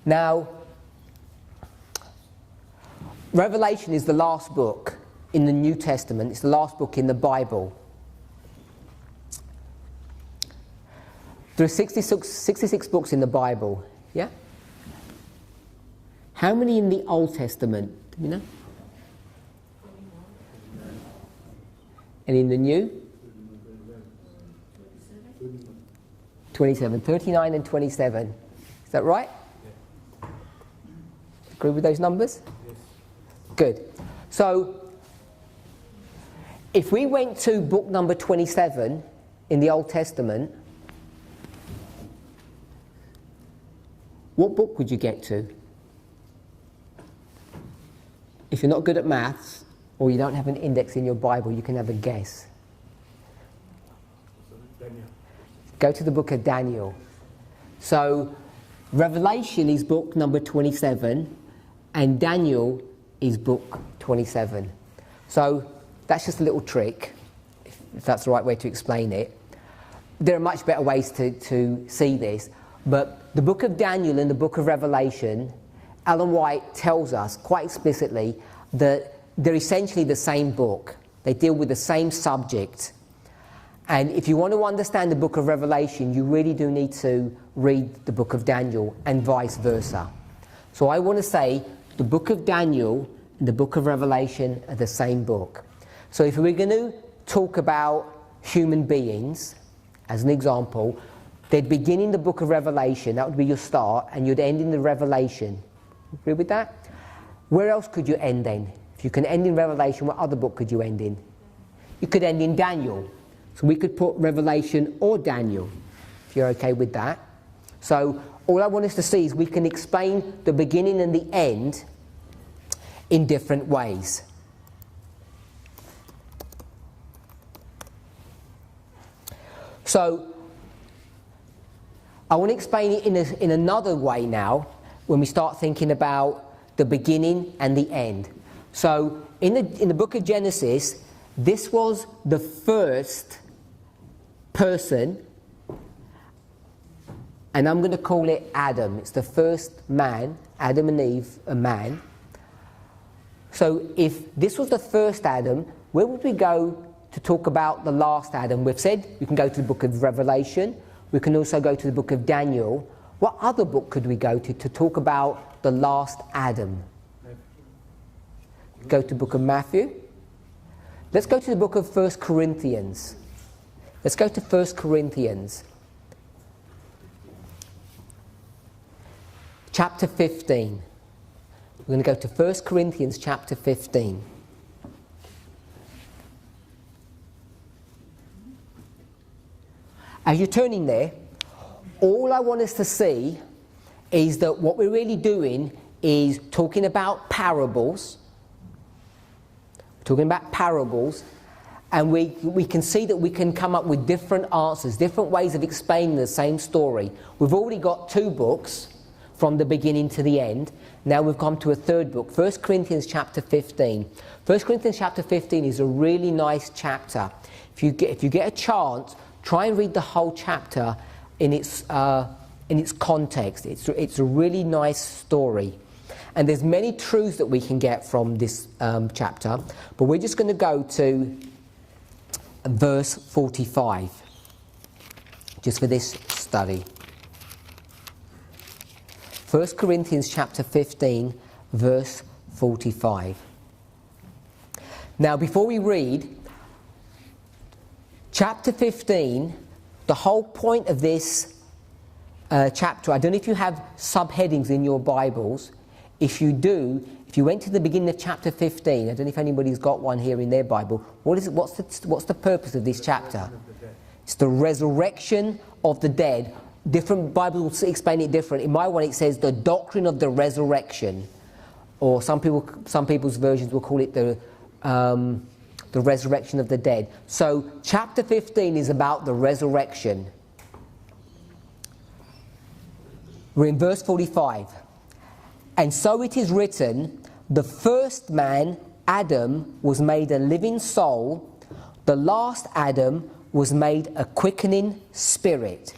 Now, Revelation is the last book in the New Testament. It's the last book in the Bible. There are 66 books in the Bible, yeah? How many in the Old Testament? Do you know? And in the New? 27. 39 and 27. Is that right? Yeah. Agree with those numbers? Yes. Good. So, if we went to book number 27 in the Old Testament, what book would you get to? If you're not good at maths, or you don't have an index in your Bible, you can have a guess. Daniel. Go to the book of Daniel. So, Revelation is book number 27, and Daniel is book 27. So, that's just a little trick, if that's the right way to explain it. There are much better ways to see this, but the book of Daniel and the book of Revelation, Ellen White tells us quite explicitly that they're essentially the same book. They deal with the same subject. And if you want to understand the book of Revelation, you really do need to read the book of Daniel and vice versa. So I want to say the book of Daniel and the book of Revelation are the same book. So if we're going to talk about human beings, as an example, they'd begin in the book of Revelation, that would be your start, and you'd end in the Revelation. Agree with that? Where else could you end then? If you can end in Revelation, what other book could you end in? You could end in Daniel. So we could put Revelation or Daniel, if you're okay with that. So all I want us to see is we can explain the beginning and the end in different ways. So I want to explain it in another way now when we start thinking about the beginning and the end. So in the book of Genesis, this was the first person, and I'm going to call it Adam. It's the first man, Adam and Eve, a man. So if this was the first Adam, where would we go to talk about the last Adam? We've said we can go to the book of Revelation. We can also go to the book of Daniel. What other book could we go to talk about the last Adam? Go to the book of Matthew. Let's go to the book of 1 Corinthians. Let's go to 1 Corinthians. Chapter 15. We're going to go to 1 Corinthians chapter 15. As you're turning there, all I want us to see is that what we're really doing is talking about parables. Talking about parables, and we can see that we can come up with different answers, different ways of explaining the same story. We've already got 2 books from the beginning to the end. Now we've come to a 3rd book, 1 Corinthians chapter 15. 1 Corinthians chapter 15 is a really nice chapter. If you get a chance, try and read the whole chapter in its context. It's a really nice story. And there's many truths that we can get from this chapter, but we're just going to go to verse 45, just for this study. 1 Corinthians chapter 15, verse 45. Now, before we read, chapter 15, the whole point of this chapter, I don't know if you have subheadings in your Bibles. If you do, if you went to the beginning of chapter 15, I don't know if anybody's got one here in their Bible, what's the purpose of this chapter? It's the resurrection of the dead. Different Bibles explain it different. In my one it says the doctrine of the resurrection, or some people's versions will call it the resurrection of the dead. So chapter 15 is about the resurrection. We're in verse 45. And so it is written, the first man, Adam, was made a living soul. The last Adam was made a quickening spirit.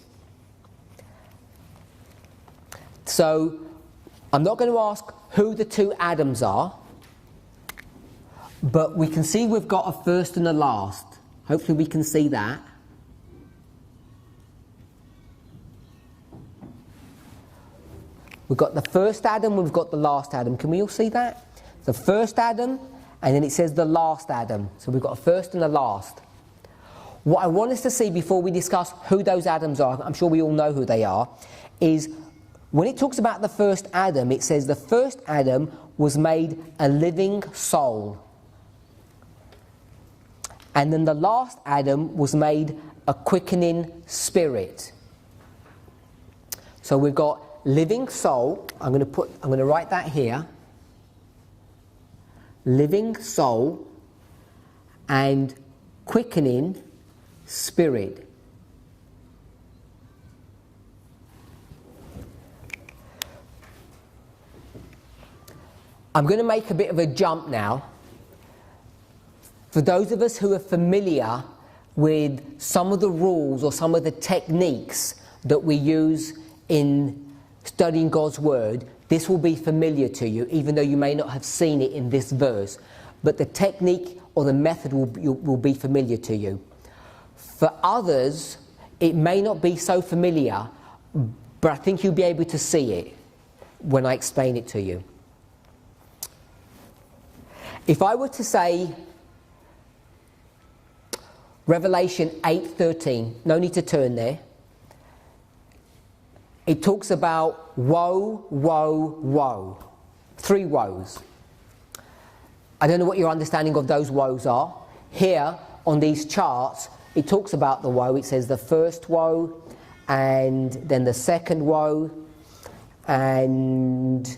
So, I'm not going to ask who the 2 Adams are, but we can see we've got a first and a last. Hopefully we can see that. We've got the first Adam, we've got the last Adam. Can we all see that? The first Adam, and then it says the last Adam. So we've got a first and a last. What I want us to see before we discuss who those Adams are, I'm sure we all know who they are, is when it talks about the first Adam, it says the first Adam was made a living soul. And then the last Adam was made a quickening spirit. So we've got living soul. I'm going to write that here. Living soul and quickening spirit. I'm going to make a bit of a jump now. For those of us who are familiar with some of the rules or some of the techniques that we use in studying God's Word, this will be familiar to you, even though you may not have seen it in this verse. But the technique or the method will be familiar to you. For others, it may not be so familiar, but I think you'll be able to see it when I explain it to you. If I were to say Revelation 8:13, no need to turn there. It talks about woe, woe, woe. 3 woes. I don't know what your understanding of those woes are. Here on these charts, it talks about the woe. It says the first woe, and then the second woe, and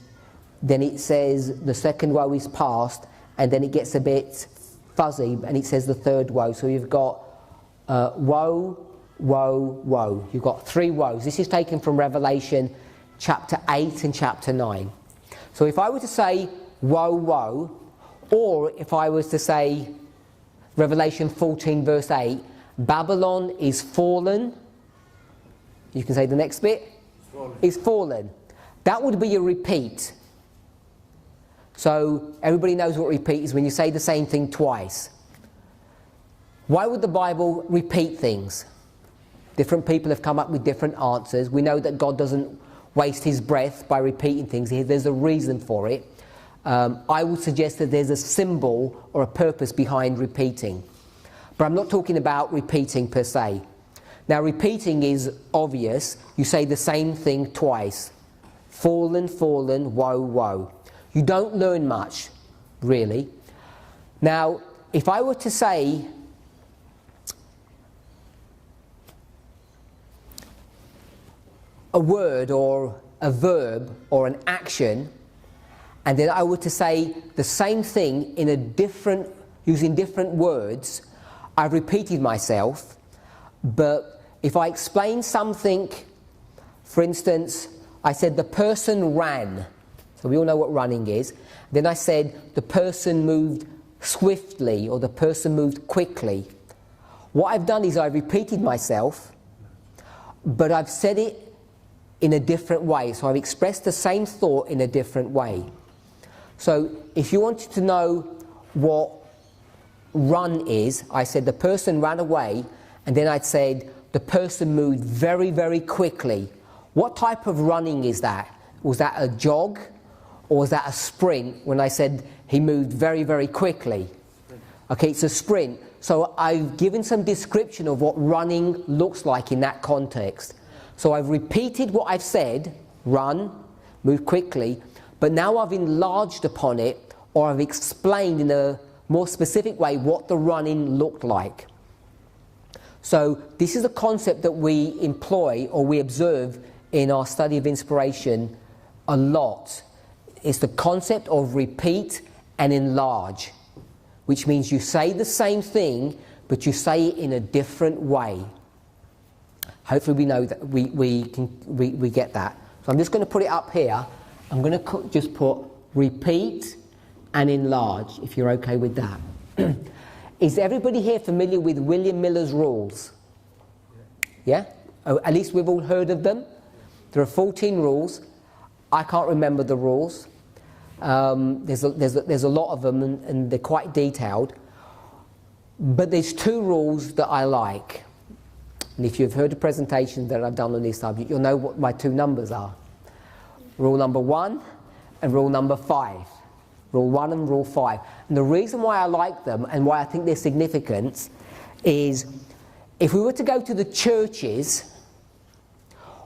then it says the second woe is past, and then it gets a bit fuzzy, and it says the third woe. So you've got woe, woe, woe. You've got 3 woes. This is taken from Revelation chapter 8 and chapter 9. So if I were to say woe, woe, or if I was to say Revelation 14 verse 8, Babylon is fallen. You can say the next bit. Is fallen. That would be a repeat. So everybody knows what repeat is when you say the same thing twice. Why would the Bible repeat things? Different people have come up with different answers. We know that God doesn't waste his breath by repeating things. There's a reason for it. I would suggest that there's a symbol or a purpose behind repeating. But I'm not talking about repeating per se. Now repeating is obvious. You say the same thing twice. Fallen, fallen, woe, woe. You don't learn much, really. Now, if I were to say a word or a verb or an action, and then I were to say the same thing in a different, using different words, I've repeated myself. But if I explain something, for instance, I said the person ran. So we all know what running is. Then I said the person moved swiftly or the person moved quickly. What I've done is I've repeated myself, but I've said it in a different way. So I've expressed the same thought in a different way. So if you wanted to know what run is, I said the person ran away, and then I'd said the person moved very, very quickly. What type of running is that? Was that a jog? Or was that a sprint when I said he moved very, very quickly? Okay, it's a sprint. So I've given some description of what running looks like in that context. So I've repeated what I've said, run, move quickly, but now I've enlarged upon it, or I've explained in a more specific way what the running looked like. So this is a concept that we employ or we observe in our study of inspiration a lot. It's the concept of repeat and enlarge, which means you say the same thing, but you say it in a different way. Hopefully we know that we get that. So I'm just going to put it up here. I'm going to just put repeat and enlarge, if you're okay with that. Is everybody here familiar with William Miller's rules? Yeah? Oh, at least we've all heard of them. There are 14 rules. I can't remember the rules. There's a lot of them, and they're quite detailed. But there's 2 rules that I like. And if you've heard the presentation that I've done on this subject, you'll know what my 2 numbers are. Rule number 1 and rule number 5. Rule 1 and rule 5. And the reason why I like them and why I think they're significant is if we were to go to the churches,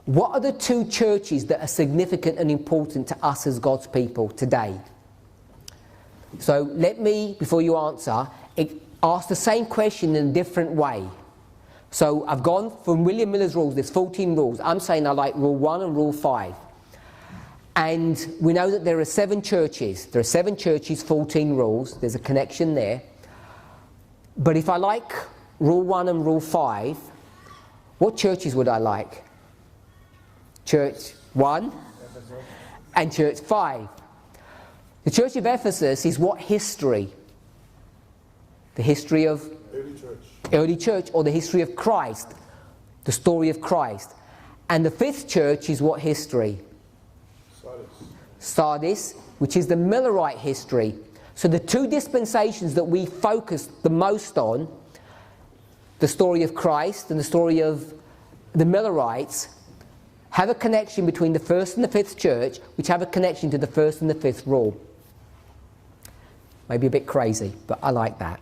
what are the two churches that are significant and important to us as God's people today? So let me, before you answer, ask the same question in a different way. So I've gone from William Miller's rules, there's 14 rules. I'm saying I like rule 1 and rule 5. And we know that there are 7 churches. There are 7 churches, 14 rules. There's a connection there. But if I like rule 1 and rule 5, what churches would I like? Church 1 and Church 5. The Church of Ephesus is what history? The history of early church, or the history of Christ, the story of Christ. And the 5th church is what history? Sardis, which is the Millerite history. So the 2 dispensations that we focus the most on, the story of Christ and the story of the Millerites, have a connection between the 1st and the 5th church, which have a connection to the 1st and the 5th rule. Maybe a bit crazy, but I like that.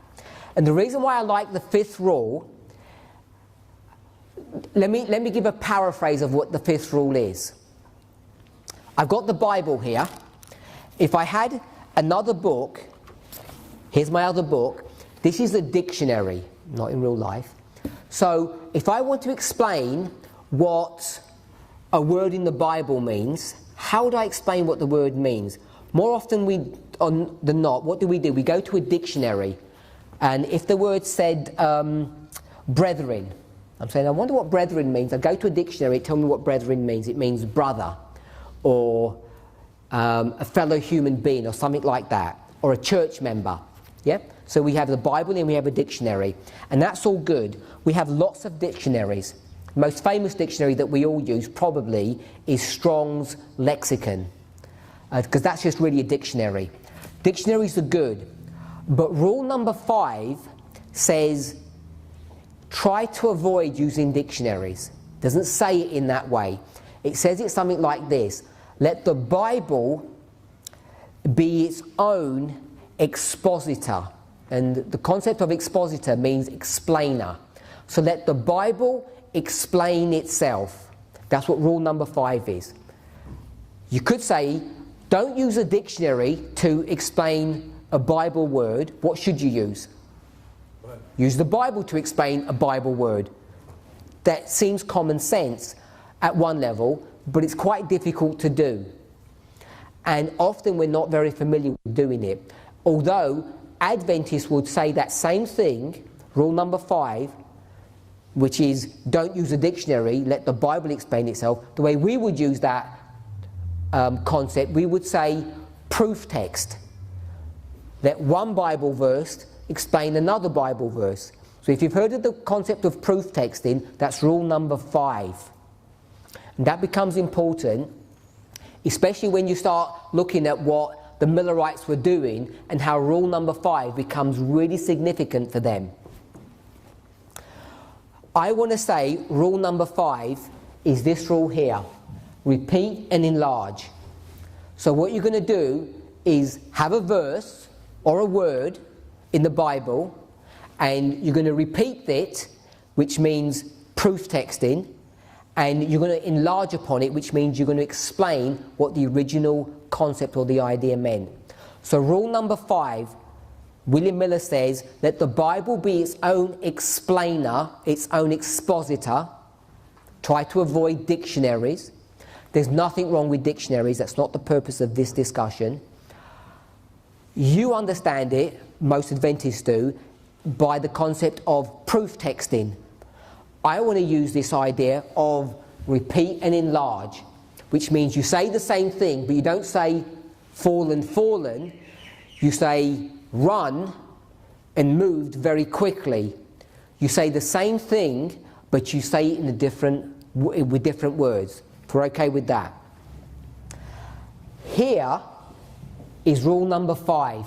And the reason why I like the 5th rule, let me give a paraphrase of what the 5th rule is. I've got the Bible here. If I had another book, here's my other book. This is a dictionary, not in real life. So if I want to explain what a word in the Bible means, how would I explain what the word means? More often than not, what do? We go to a dictionary, and if the word said brethren, I'm saying, I wonder what brethren means. I go to a dictionary, tell me what brethren means. It means brother, or a fellow human being, or something like that, or a church member. Yeah? So we have the Bible and we have a dictionary, and that's all good. We have lots of dictionaries. The most famous dictionary that we all use probably is Strong's Lexicon, because that's just really a dictionary. Dictionaries are good, but rule number 5 says try to avoid using dictionaries. It doesn't say it in that way. It says it's something like this: let the Bible be its own expositor. And the concept of expositor means explainer. So let the Bible explain itself. That's what rule number 5 is. You could say, don't use a dictionary to explain a Bible word. What should you use? Use the Bible to explain a Bible word. That seems common sense at one level, but it's quite difficult to do. And often we're not very familiar with doing it. Although Adventists would say that same thing, rule number 5, which is don't use a dictionary, let the Bible explain itself. The way we would use that concept, we would say proof text. Let one Bible verse explain another Bible verse. So if you've heard of the concept of proof texting, that's rule number 5. And that becomes important, especially when you start looking at what the Millerites were doing and how rule number 5 becomes really significant for them. I want to say rule number 5 is this rule here: repeat and enlarge. So what you're going to do is have a verse or a word in the Bible, and you're going to repeat it, which means proof texting, and you're going to enlarge upon it, which means you're going to explain what the original concept or the idea meant. So rule number 5, William Miller says, let the Bible be its own explainer, its own expositor. Try to avoid dictionaries. There's nothing wrong with dictionaries. That's not the purpose of this discussion. You understand it, most Adventists do, by the concept of proof texting. I want to use this idea of repeat and enlarge, which means you say the same thing, but you don't say fallen, fallen. You say run and moved very quickly. You say the same thing, but you say it with different words. If we're okay with that. Here is rule number 5.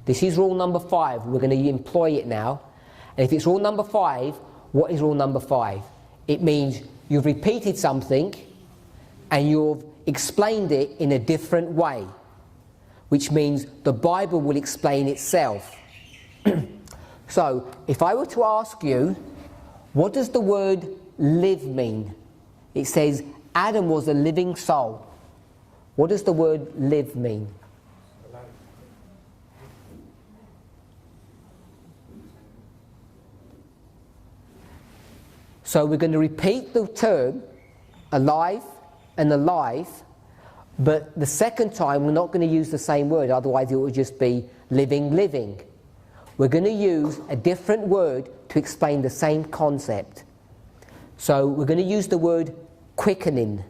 This is rule number 5. We're going to employ it now. And if it's rule number 5, what is rule number 5? It means you've repeated something and you've explained it in a different way, which means the Bible will explain itself. So, if I were to ask you, What does the word live mean? It says Adam was a living soul. What does the word live mean? Alive. So we're going to repeat the term alive and alive, but the second time we're not going to use the same word, otherwise it would just be living, living. We're going to use a different word to explain the same concept. So we're going to use the word quickening.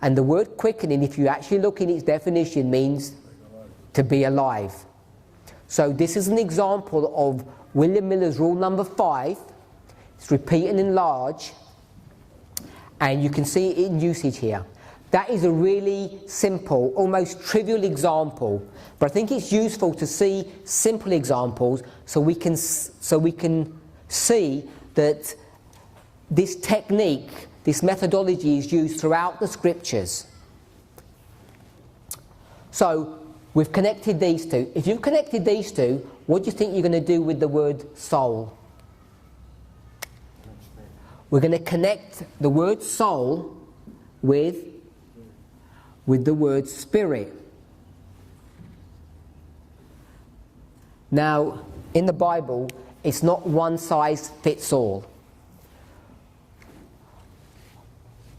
And the word quickening, if you actually look in its definition, means to be alive. So this is an example of William Miller's rule number 5. It's repeat and enlarge. And you can see it in usage here. That is a really simple, almost trivial example, but I think it's useful to see simple examples so we can see that this technique, this methodology is used throughout the scriptures. So we've connected these two. If you've connected these two, what do you think you're going to do with the word soul? We're going to connect the word soul with the word spirit. Now, in the Bible, it's not one size fits all.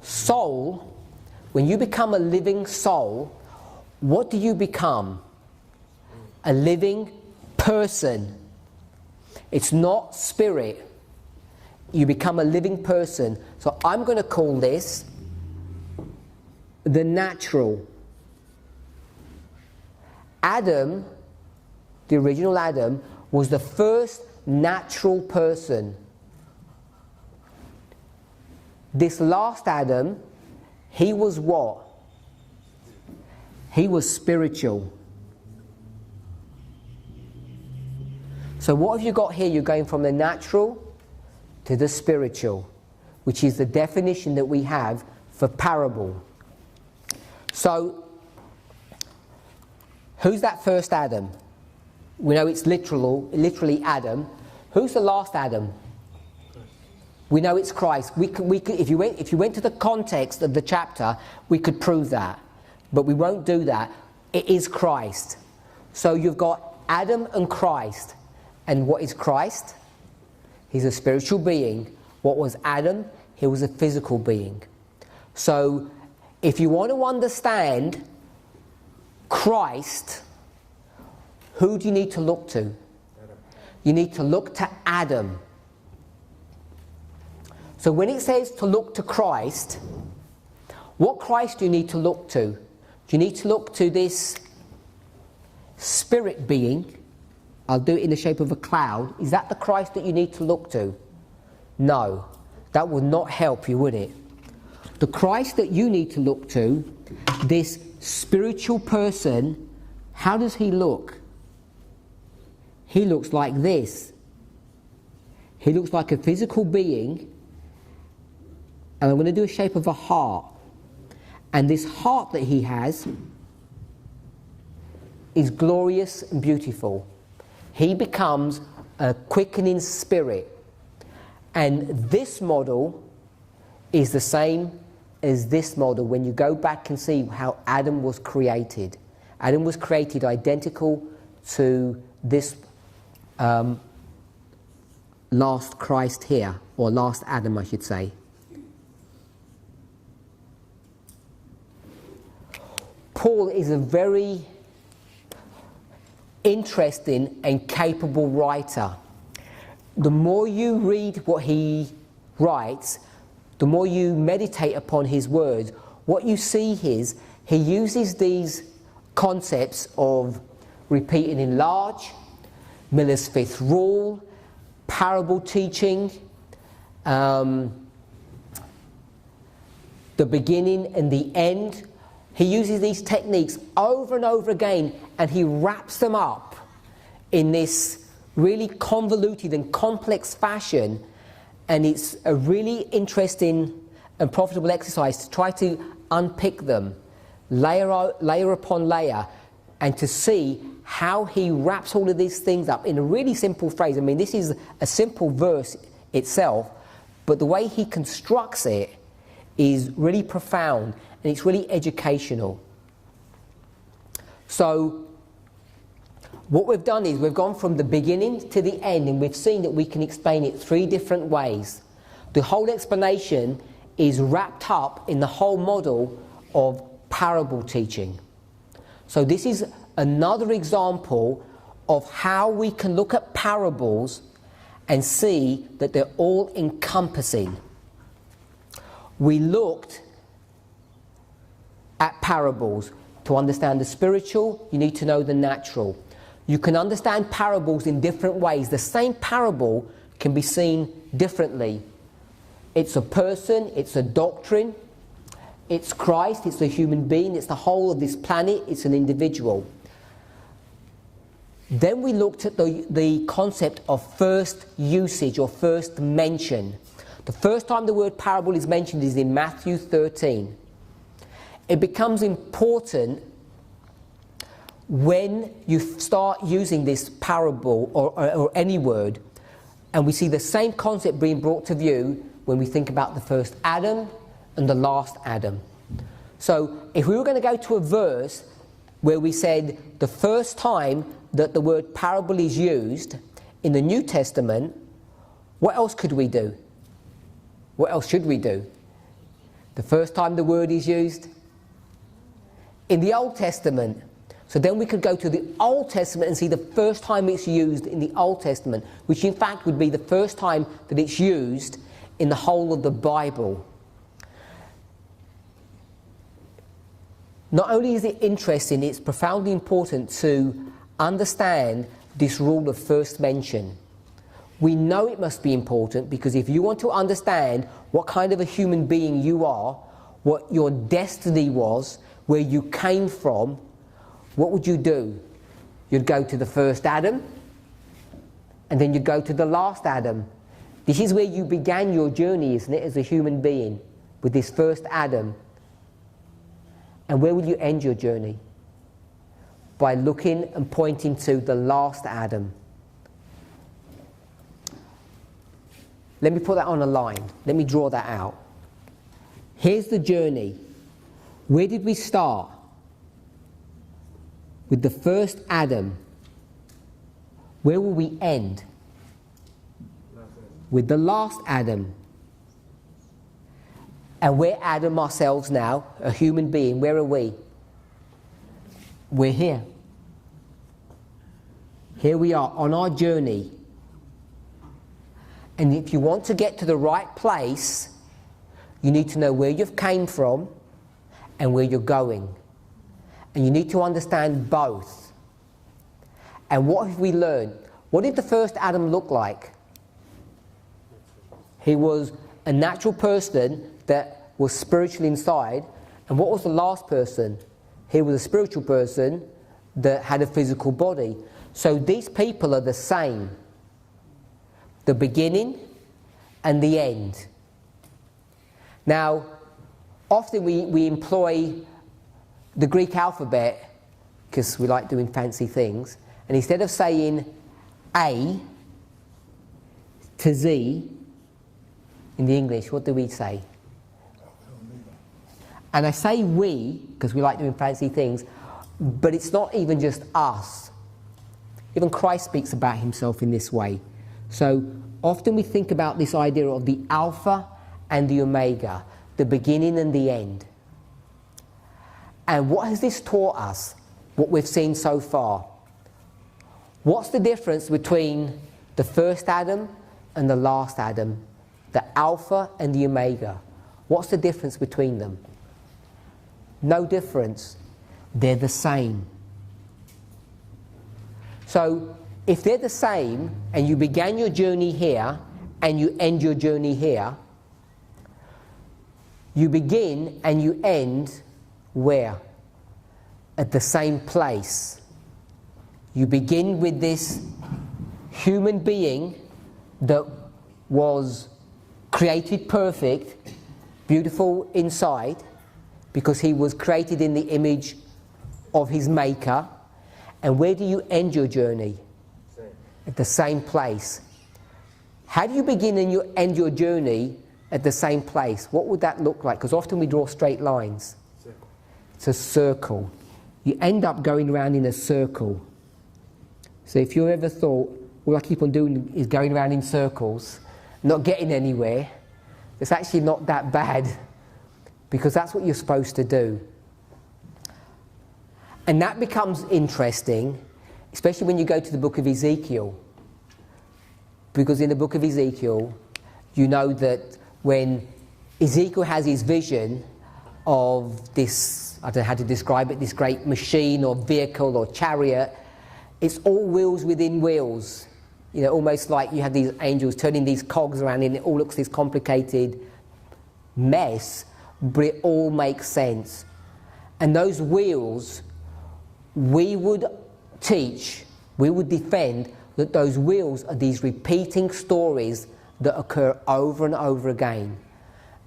Soul, when you become a living soul, what do you become? A living person. It's not spirit. You become a living person. So I'm going to call this the natural. Adam, the original Adam, was the first natural person. This last Adam, he was what? He was spiritual. So what have you got here? You're going from the natural to the spiritual, which is the definition that we have for parable. So, who's that first Adam? We know it's literally Adam. Who's the last Adam? We know it's Christ. If you went to the context of the chapter, we could prove that. But we won't do that. It is Christ. So you've got Adam and Christ. And what is Christ? He's a spiritual being. What was Adam? He was a physical being. So, if you want to understand Christ, who do you need to look to? You need to look to Adam. So when it says to look to Christ, what Christ do you need to look to? Do you need to look to this spirit being? I'll do it in the shape of a cloud. Is that the Christ that you need to look to? No. That would not help you, would it? The Christ that you need to look to, this spiritual person, how does he look? He looks like this. He looks like a physical being, and I'm going to do a shape of a heart. And this heart that he has is glorious and beautiful. He becomes a quickening spirit. And this model is the same as this model when you go back and see how Adam was created. Adam was created identical to this last Christ here, or last Adam, I should say. Paul is a very interesting and capable writer. The more you read what he writes, the more you meditate upon his words, what you see is he uses these concepts of repeat and enlarge, Miller's fifth rule, parable teaching, the beginning and the end. He uses these techniques over and over again, and he wraps them up in this really convoluted and complex fashion, and it's a really interesting and profitable exercise to try to unpick them layer upon layer, and to see how he wraps all of these things up in a really simple phrase. I mean, this is a simple verse itself, but the way he constructs it is really profound and it's really educational. So what we've done is we've gone from the beginning to the end, and we've seen that we can explain it 3 different ways. The whole explanation is wrapped up in the whole model of parable teaching. So this is another example of how we can look at parables and see that they're all encompassing. We looked at parables. To understand the spiritual, you need to know the natural. You can understand parables in different ways. The same parable can be seen differently. It's a person, it's a doctrine, it's Christ, it's a human being, it's the whole of this planet, it's an individual. Then we looked at the concept of first usage or first mention. The first time the word parable is mentioned is in Matthew 13. It becomes important when you start using this parable or any word, and we see the same concept being brought to view when we think about the first Adam and the last Adam. So if we were going to go to a verse where we said the first time that the word parable is used in the New Testament, what else could we do? What else should we do? The first time the word is used in the Old Testament. So then we could go to the Old Testament and see the first time it's used in the Old Testament, which in fact would be the first time that it's used in the whole of the Bible. Not only is it interesting, it's profoundly important to understand this rule of first mention. We know it must be important because if you want to understand what kind of a human being you are, what your destiny was, where you came from, what would you do? You'd go to the first Adam, and then you'd go to the last Adam. This is where you began your journey, isn't it, as a human being, with this first Adam. And where will you end your journey? By looking and pointing to the last Adam. Let me put that on a line. Let me draw that out. Here's the journey. Where did we start? With the first Adam. Where will we end? With the last Adam. And we're Adam ourselves now, a human being. Where are we? We're here. Here we are on our journey. And if you want to get to the right place, you need to know where you've came from and where you're going. And you need to understand both. And what have we learned? What did the first Adam look like? He was a natural person that was spiritual inside. And what was the last person? He was a spiritual person that had a physical body. So these people are the same. The beginning and the end. Now, often we employ the Greek alphabet because we like doing fancy things, and instead of saying A to Z in the English, what do we say? And I say we because we like doing fancy things, but it's not even just us. Even Christ speaks about himself in this way. So often we think about this idea of the Alpha and the Omega, the beginning and the end. And what has this taught us, what we've seen so far? What's the difference between the first Adam and the last Adam? The Alpha and the Omega. What's the difference between them? No difference. They're the same. So, if they're the same, and you began your journey here, and you end your journey here, you begin and you end where? At the same place. You begin with this human being that was created perfect, beautiful inside, because he was created in the image of his Maker. And where do you end your journey? At the same place. How do you begin and you end your journey at the same place? What would that look like? Because often we draw straight lines. Circle. It's a circle. You end up going around in a circle. So if you ever thought, all I keep on doing is going around in circles, not getting anywhere, it's actually not that bad, because that's what you're supposed to do. And that becomes interesting, especially when you go to the book of Ezekiel. Because in the book of Ezekiel, you know that when Ezekiel has his vision of this, I don't know how to describe it, this great machine or vehicle or chariot, it's all wheels within wheels. You know, almost like you have these angels turning these cogs around and it all looks this complicated mess, but it all makes sense. And those wheels, we would teach, we would defend that those wheels are these repeating stories that occur over and over again.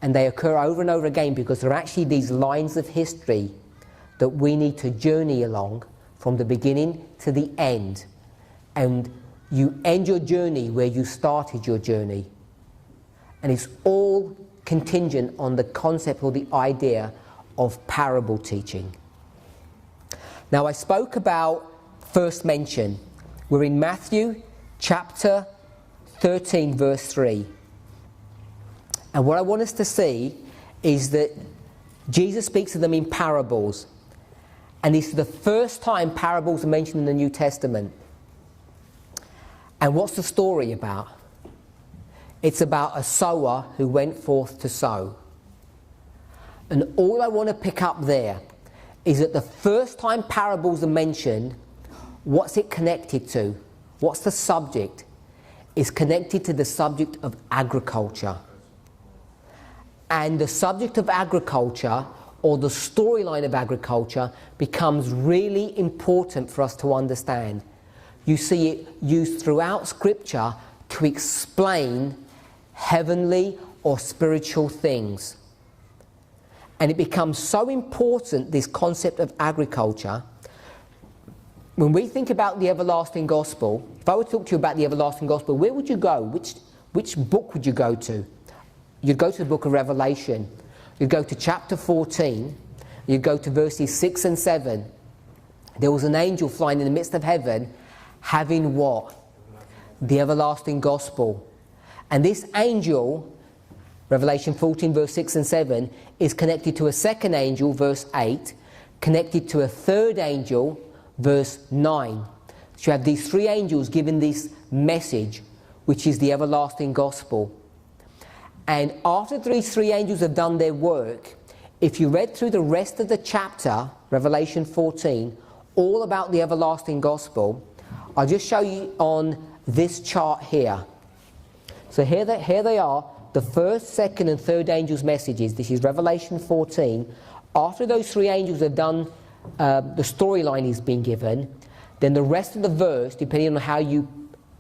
And they occur over and over again because they're actually these lines of history that we need to journey along from the beginning to the end. And you end your journey where you started your journey. And it's all contingent on the concept or the idea of parable teaching. Now, I spoke about first mention. We're in Matthew chapter 13, verse 3. And what I want us to see is that Jesus speaks to them in parables. And it's the first time parables are mentioned in the New Testament. And what's the story about? It's about a sower who went forth to sow. And all I want to pick up there is that the first time parables are mentioned, what's it connected to? What's the subject? It's connected to the subject of agriculture. And the subject of agriculture, or the storyline of agriculture, becomes really important for us to understand. You see it used throughout Scripture to explain heavenly or spiritual things. And it becomes so important, this concept of agriculture. When we think about the everlasting gospel, if I were to talk to you about the everlasting gospel, where would you go? Which book would you go to? You'd go to the book of Revelation. You'd go to chapter 14. You'd go to verses 6 and 7. There was an angel flying in the midst of heaven, having what? The everlasting gospel. And this angel, Revelation 14, verse 6 and 7, is connected to a second angel, verse 8, connected to a third angel, verse 9. So you have these three angels giving this message, which is the everlasting gospel. And after these three angels have done their work, if you read through the rest of the chapter, Revelation 14, all about the everlasting gospel, I'll just show you on this chart here. So here they are, the first, second and third angels' messages. This is Revelation 14. After those three angels have done, the storyline is being given, then the rest of the verse, depending on how you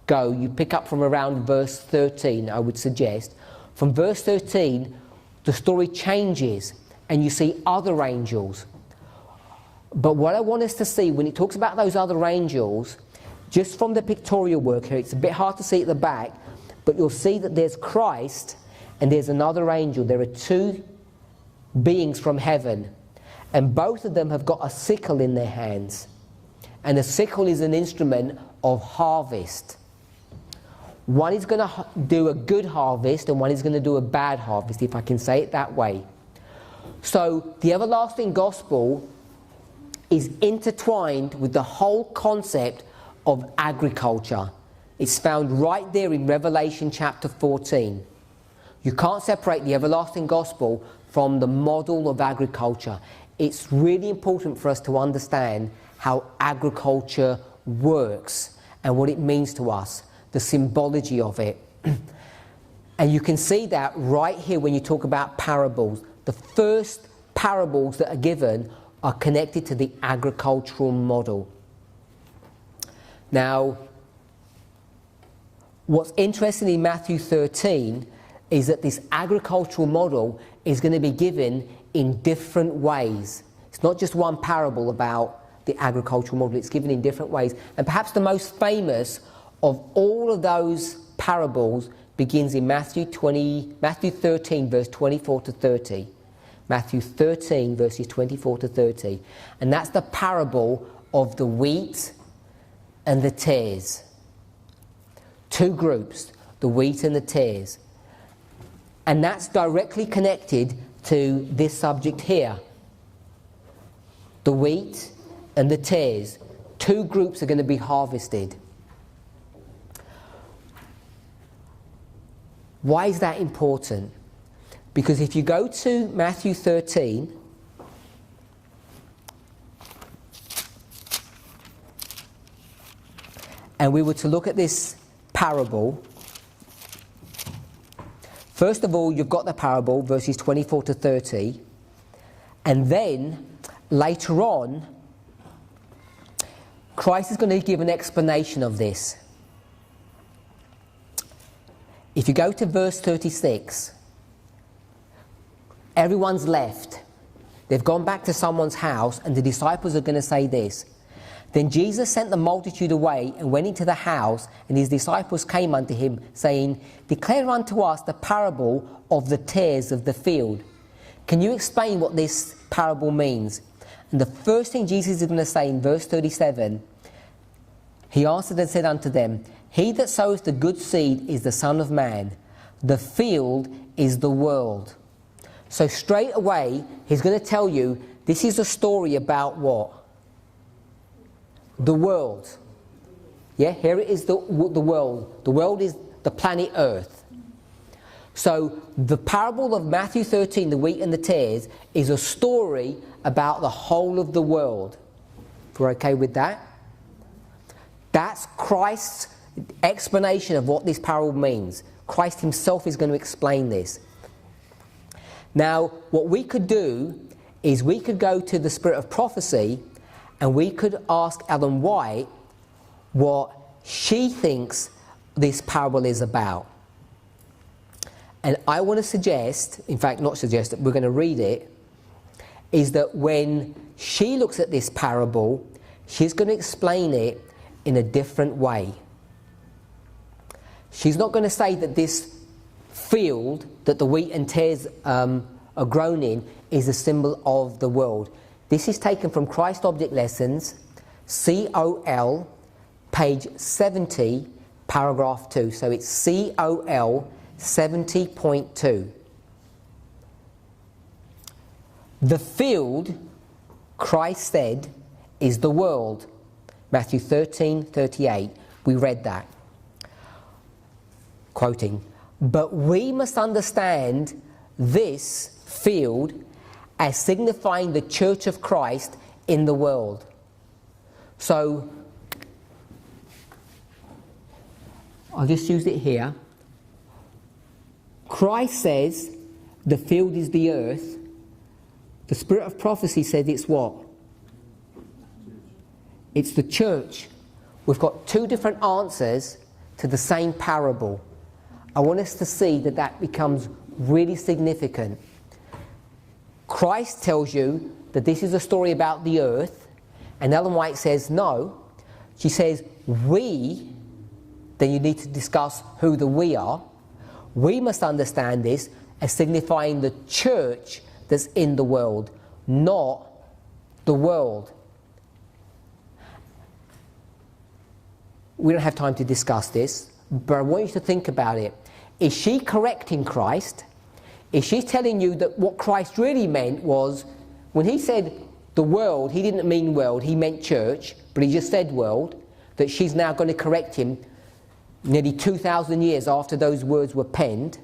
go, you pick up from around verse 13, I would suggest. From verse 13, the story changes and you see other angels. But what I want us to see, when it talks about those other angels, just from the pictorial work here, it's a bit hard to see at the back, but you'll see that there's Christ and there's another angel. There are two beings from heaven, and both of them have got a sickle in their hands. And a sickle is an instrument of harvest. One is going to do a good harvest and one is going to do a bad harvest, if I can say it that way. So the everlasting gospel is intertwined with the whole concept of agriculture. It's found right there in Revelation chapter 14. You can't separate the everlasting gospel from the model of agriculture. It's really important for us to understand how agriculture works and what it means to us, the symbology of it. And you can see that right here when you talk about parables. The first parables that are given are connected to the agricultural model. Now, what's interesting in Matthew 13 is that this agricultural model is going to be given in different ways. It's not just one parable about the agricultural model, it's given in different ways. And perhaps the most famous of all of those parables begins in Matthew 13, verse 24 to 30. Matthew 13, verses 24 to 30. And that's the parable of the wheat and the tares. Two groups, the wheat and the tares. And that's directly connected to this subject here. The wheat and the tares. Two groups are going to be harvested. Why is that important? Because if you go to Matthew 13, and we were to look at this parable, first of all, you've got the parable, verses 24 to 30, and then later on, Christ is going to give an explanation of this. If you go to verse 36, everyone's left. They've gone back to someone's house, and the disciples are going to say this. Then Jesus sent the multitude away and went into the house, and his disciples came unto him, saying, Declare unto us the parable of the tares of the field. Can you explain what this parable means? And the first thing Jesus is going to say in verse 37, he answered and said unto them, He that sows the good seed is the Son of Man. The field is the world. So straight away, he's going to tell you, this is a story about what? The world. Yeah, here it is, the world. The world is the planet Earth. So the parable of Matthew 13, the wheat and the tares, is a story about the whole of the world. If we're okay with that? That's Christ's explanation of what this parable means. Christ himself is going to explain this. Now, what we could do is we could go to the Spirit of Prophecy and we could ask Ellen White what she thinks this parable is about. And I want to suggest, in fact not suggest, that we're going to read it, is that when she looks at this parable, she's going to explain it in a different way. She's not going to say that this field that the wheat and tares are grown in is a symbol of the world. This is taken from Christ Object Lessons, COL, page 70, paragraph 2. So it's COL 70.2. The field, Christ said, is the world. Matthew 13:38. We read that. Quoting, but we must understand this field as signifying the church of Christ in the world. So, I'll just use it here. Christ says the field is the earth. The Spirit of Prophecy said it's what? It's the church. We've got two different answers to the same parable. I want us to see that that becomes really significant. Christ tells you that this is a story about the earth, and Ellen White says no. She says we, then you need to discuss who the we are. We must understand this as signifying the church that's in the world, not the world. We don't have time to discuss this, but I want you to think about it. Is she correcting Christ? Is she telling you that what Christ really meant was, when he said the world, he didn't mean world, he meant church, but he just said world, that she's now going to correct him nearly 2,000 years after those words were penned?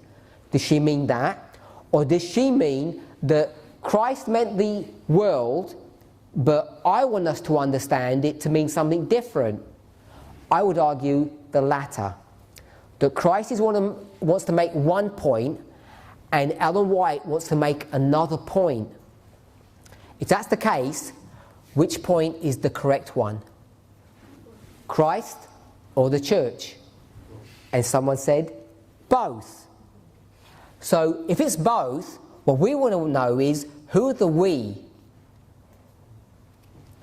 Does she mean that? Or does she mean that Christ meant the world, but I want us to understand it to mean something different? I would argue the latter. That Christ wants to make one point, and Ellen White wants to make another point. If that's the case, which point is the correct one? Christ or the church? And someone said, both. So if it's both, what we want to know is, who are the we?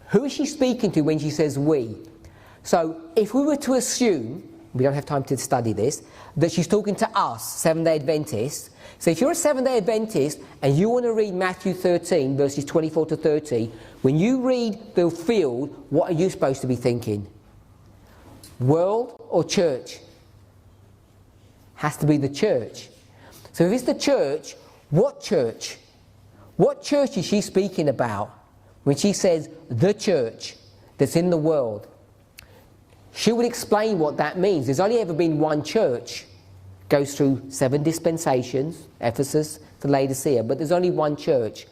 Who is she speaking to when she says we? So if we were to assume we don't have time to study this, that she's talking to us, Seventh-day Adventists. So if you're a Seventh-day Adventist and you want to read Matthew 13, verses 24 to 30, when you read the field, what are you supposed to be thinking? World or church? Has to be the church. So if it's the church, what church? What church is she speaking about when she says the church that's in the world? She would explain what that means. There's only ever been one church. Goes through 7 dispensations, Ephesus to Laodicea, but there's only one church.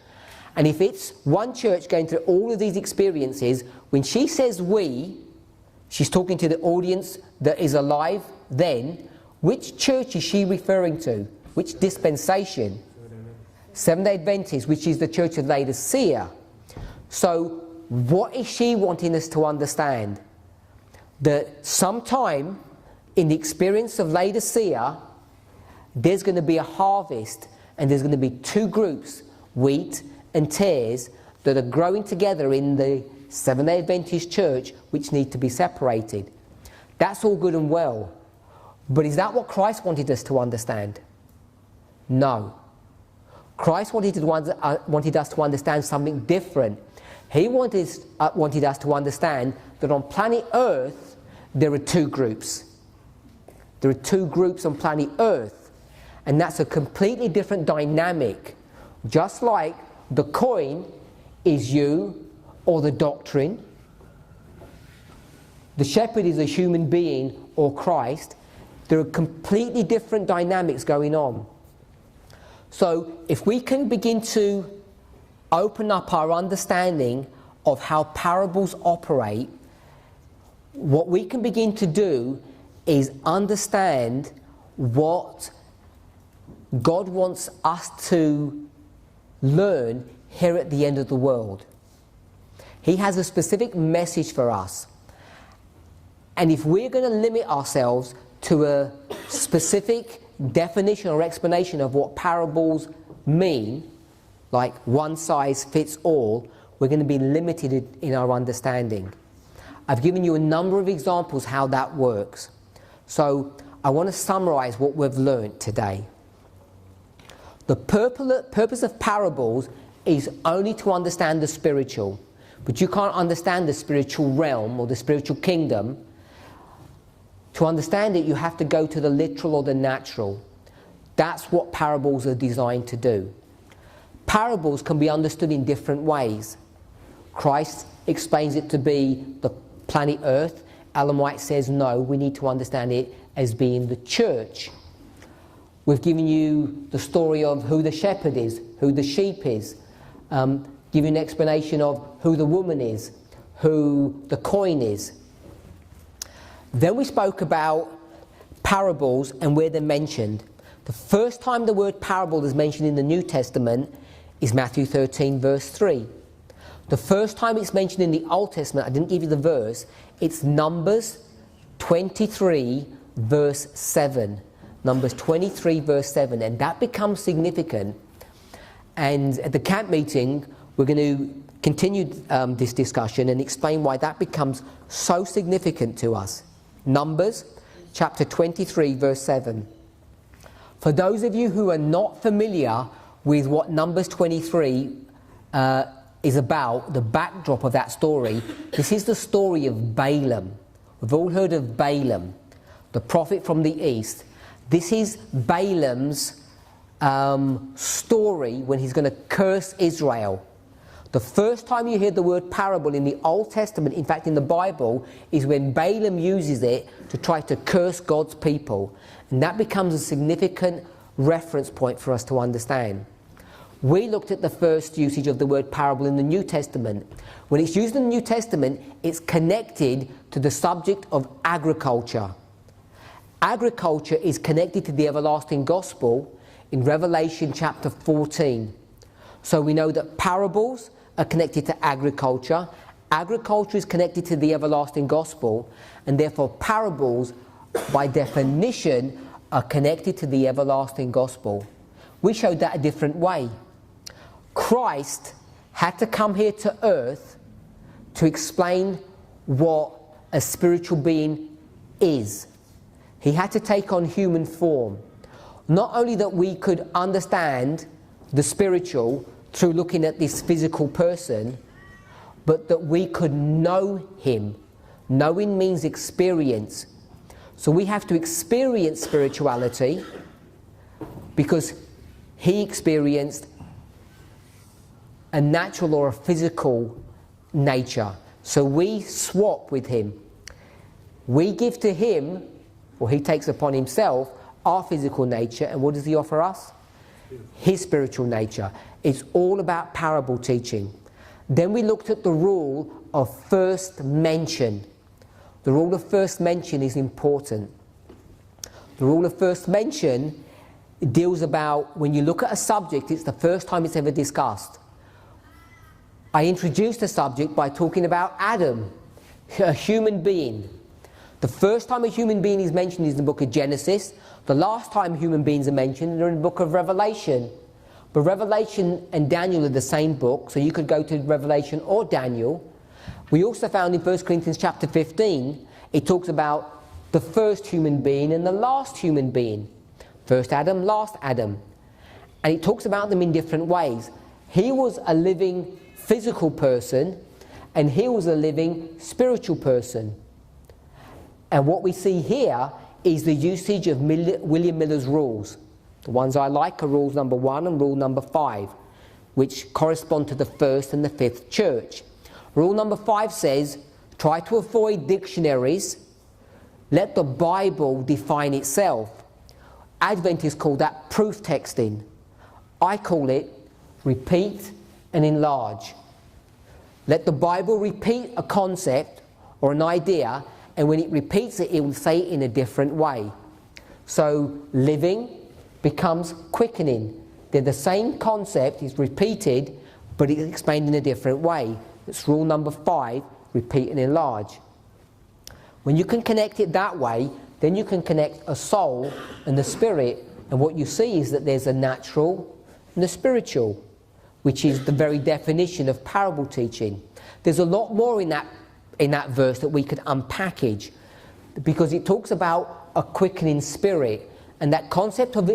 And if it's one church going through all of these experiences, when she says we, she's talking to the audience that is alive then. Which church is she referring to? Which dispensation? Seventh-day Adventist, which is the church of Laodicea. So what is she wanting us to understand? That sometime in the experience of Laodicea, there's going to be a harvest, and there's going to be 2 groups, wheat and tares, that are growing together in the Seventh-day Adventist church, which need to be separated. That's all good and well. But is that what Christ wanted us to understand? No. Christ wanted us to understand something different. He wanted us to understand that on planet Earth, there are 2 groups. There are 2 groups on planet Earth, and that's a completely different dynamic. Just like the coin is you or the doctrine, the shepherd is a human being or Christ. There are completely different dynamics going on. So if we can begin to open up our understanding of how parables operate, what we can begin to do is understand what God wants us to learn here at the end of the world. He has a specific message for us. And if we're going to limit ourselves to a specific definition or explanation of what parables mean, like one size fits all, we're going to be limited in our understanding. I've given you a number of examples how that works. So I want to summarize what we've learned today. The purpose of parables is only to understand the spiritual. But you can't understand the spiritual realm or the spiritual kingdom. To understand it, you have to go to the literal or the natural. That's what parables are designed to do. Parables can be understood in different ways. Christ explains it to be the planet Earth. Ellen White says, no, we need to understand it as being the church. We've given you the story of who the shepherd is, who the sheep is, give you an explanation of who the woman is, who the coin is. Then we spoke about parables and where they're mentioned. The first time the word parable is mentioned in the New Testament is Matthew 13 verse 3. The first time it's mentioned in the Old Testament, I didn't give you the verse, it's Numbers 23 verse 7. Numbers 23 verse 7, and that becomes significant. And at the camp meeting, we're going to continue this discussion and explain why that becomes so significant to us. Numbers chapter 23 verse 7. For those of you who are not familiar with what Numbers 23 is about, the backdrop of that story, this is the story of Balaam. We've all heard of Balaam, the prophet from the east. This is Balaam's story when he's going to curse Israel. The first time you hear the word parable in the Old Testament, in fact in the Bible, is when Balaam uses it to try to curse God's people. And that becomes a significant reference point for us to understand. We looked at the first usage of the word parable in the New Testament. When it's used in the New Testament, it's connected to the subject of agriculture. Agriculture is connected to the everlasting gospel in Revelation chapter 14. So we know that parables are connected to agriculture. Agriculture is connected to the everlasting gospel, and therefore parables, by definition, are connected to the everlasting gospel. We showed that a different way. Christ had to come here to earth to explain what a spiritual being is. He had to take on human form. Not only that we could understand the spiritual through looking at this physical person, but that we could know him. Knowing means experience. So we have to experience spirituality because he experienced a natural or a physical nature. So we swap with him. We give to him, or he takes upon himself, our physical nature, and what does he offer us? His spiritual nature. It's all about parable teaching. Then we looked at the rule of first mention. The rule of first mention is important. The rule of first mention deals about when you look at a subject, it's the first time it's ever discussed. I introduced the subject by talking about Adam, a human being. The first time a human being is mentioned is in the book of Genesis. The last time human beings are mentioned are in the book of Revelation. But Revelation and Daniel are the same book, so you could go to Revelation or Daniel. We also found in 1 Corinthians chapter 15, it talks about the first human being and the last human being. First Adam, last Adam. And it talks about them in different ways. He was a living physical person, and he was a living spiritual person. And what we see here is the usage of William Miller's rules. The ones I like are rules number 1 and rule number 5, which correspond to the first and the fifth church. Rule number 5 says, try to avoid dictionaries, let the Bible define itself. Adventists call that proof texting. I call it repeat and enlarge. Let the Bible repeat a concept or an idea, and when it repeats it, it will say it in a different way. So living becomes quickening. They're the same concept, it's repeated, but it's explained in a different way. That's rule number 5, repeat and enlarge. When you can connect it that way, then you can connect a soul and the spirit, and what you see is that there's a natural and a spiritual, which is the very definition of parable teaching. There's a lot more in that verse that we could unpackage, because it talks about a quickening spirit, and that concept of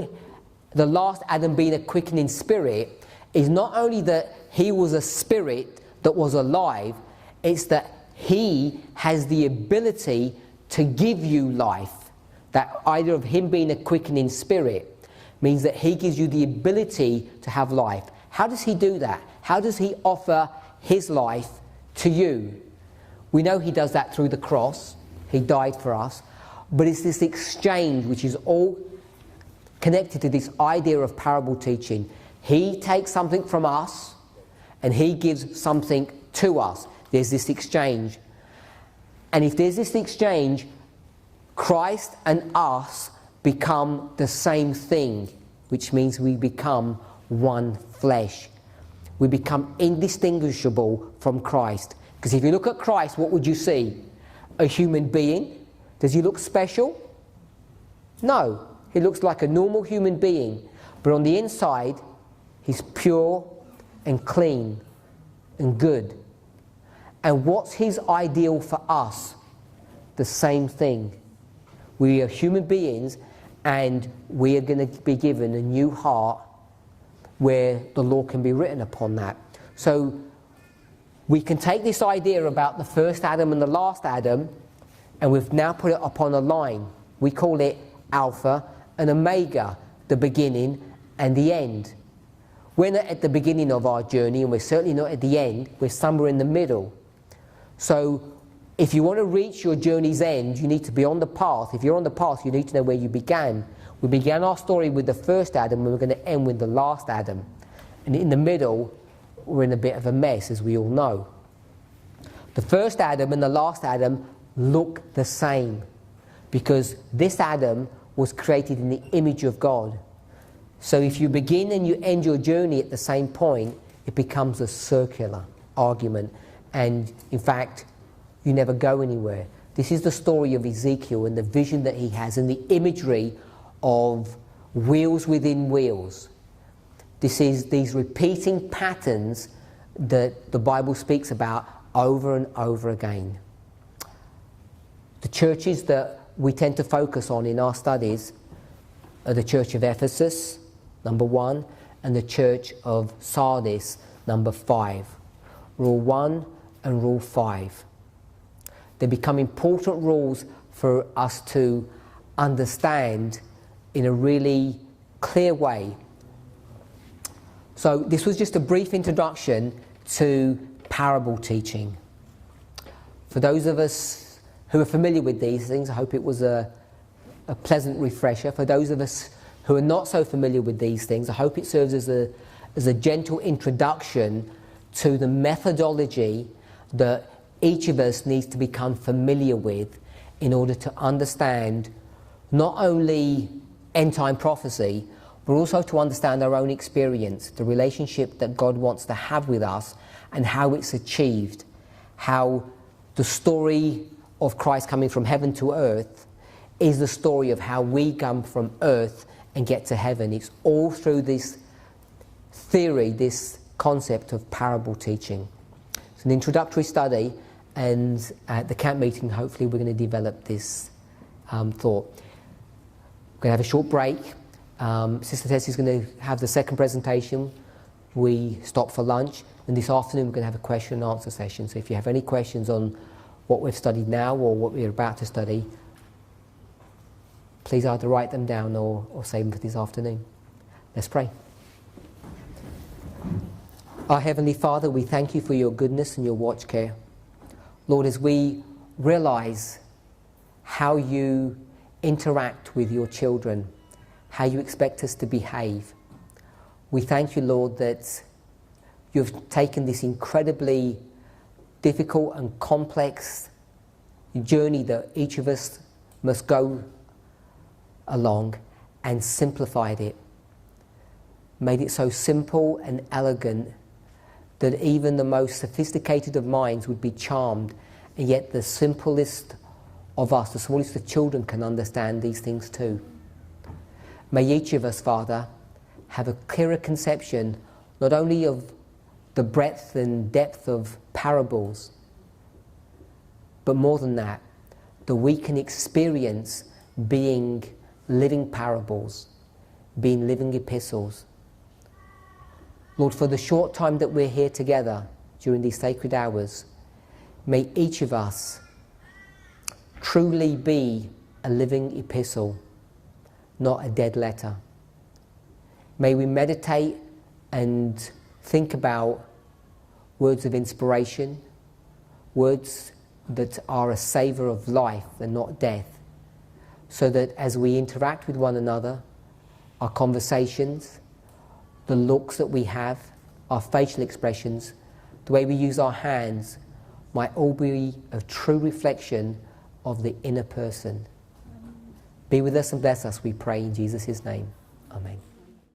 the last Adam being a quickening spirit is not only that he was a spirit that was alive, it's that he has the ability to give you life. That idea of him being a quickening spirit means that he gives you the ability to have life. How does he do that? How does he offer his life to you? We know he does that through the cross. He died for us. But it's this exchange which is all connected to this idea of parable teaching. He takes something from us and he gives something to us. There's this exchange. And if there's this exchange, Christ and us become the same thing, which means we become one flesh. We become indistinguishable from Christ. Because if you look at Christ, what would you see? A human being. Does he look special? No. He looks like a normal human being. But on the inside, he's pure and clean and good. And what's his ideal for us? The same thing. We are human beings, and we are going to be given a new heart where the law can be written upon that. So we can take this idea about the first Adam and the last Adam, and we've now put it upon a line. We call it Alpha and Omega, the beginning and the end. We're not at the beginning of our journey, and we're certainly not at the end. We're somewhere in the middle. So if you want to reach your journey's end, you need to be on the path. If you're on the path, you need to know where you began. We began our story with the first Adam, and we're going to end with the last Adam. And in the middle, we're in a bit of a mess, as we all know. The first Adam and the last Adam look the same, because this Adam was created in the image of God. So if you begin and you end your journey at the same point, it becomes a circular argument. And in fact, you never go anywhere. This is the story of Ezekiel and the vision that he has and the imagery of wheels within wheels. This is these repeating patterns that the Bible speaks about over and over again. The churches that we tend to focus on in our studies are the Church of Ephesus, number 1, and the Church of Sardis, number 5. Rule 1 and Rule 5. They become important rules for us to understand in a really clear way. So this was just a brief introduction to parable teaching. For those of us who are familiar with these things, I hope it was a pleasant refresher. For those of us who are not so familiar with these things, I hope it serves as a gentle introduction to the methodology that each of us needs to become familiar with in order to understand not only end-time prophecy, but also to understand our own experience, the relationship that God wants to have with us and how it's achieved, how the story of Christ coming from heaven to earth is the story of how we come from earth and get to heaven. It's all through this theory, this concept of parable teaching. It's an introductory study, and at the camp meeting hopefully we're going to develop this thought. We're going to have a short break. Sister Tessie's going to have the second presentation. We stop for lunch, and this afternoon we're going to have a question and answer session. So if you have any questions on what we've studied now or what we're about to study, please either write them down or save them for this afternoon. Let's pray. Our Heavenly Father, we thank you for your goodness and your watch care. Lord, as we realize how you interact with your children, how you expect us to behave, we thank you, Lord, that you've taken this incredibly difficult and complex journey that each of us must go along and simplified it. Made it so simple and elegant that even the most sophisticated of minds would be charmed, and yet the simplest of us, the smallest of children, can understand these things too. May each of us, Father, have a clearer conception not only of the breadth and depth of parables, but more than that we can experience being living parables, being living epistles. Lord, for the short time that we're here together during these sacred hours, may each of us truly be a living epistle, not a dead letter. May we meditate and think about words of inspiration, words that are a savour of life and not death, so that as we interact with one another, our conversations, the looks that we have, our facial expressions, the way we use our hands, might all be a true reflection of the inner person. Be with us and bless us, we pray in Jesus' name. Amen.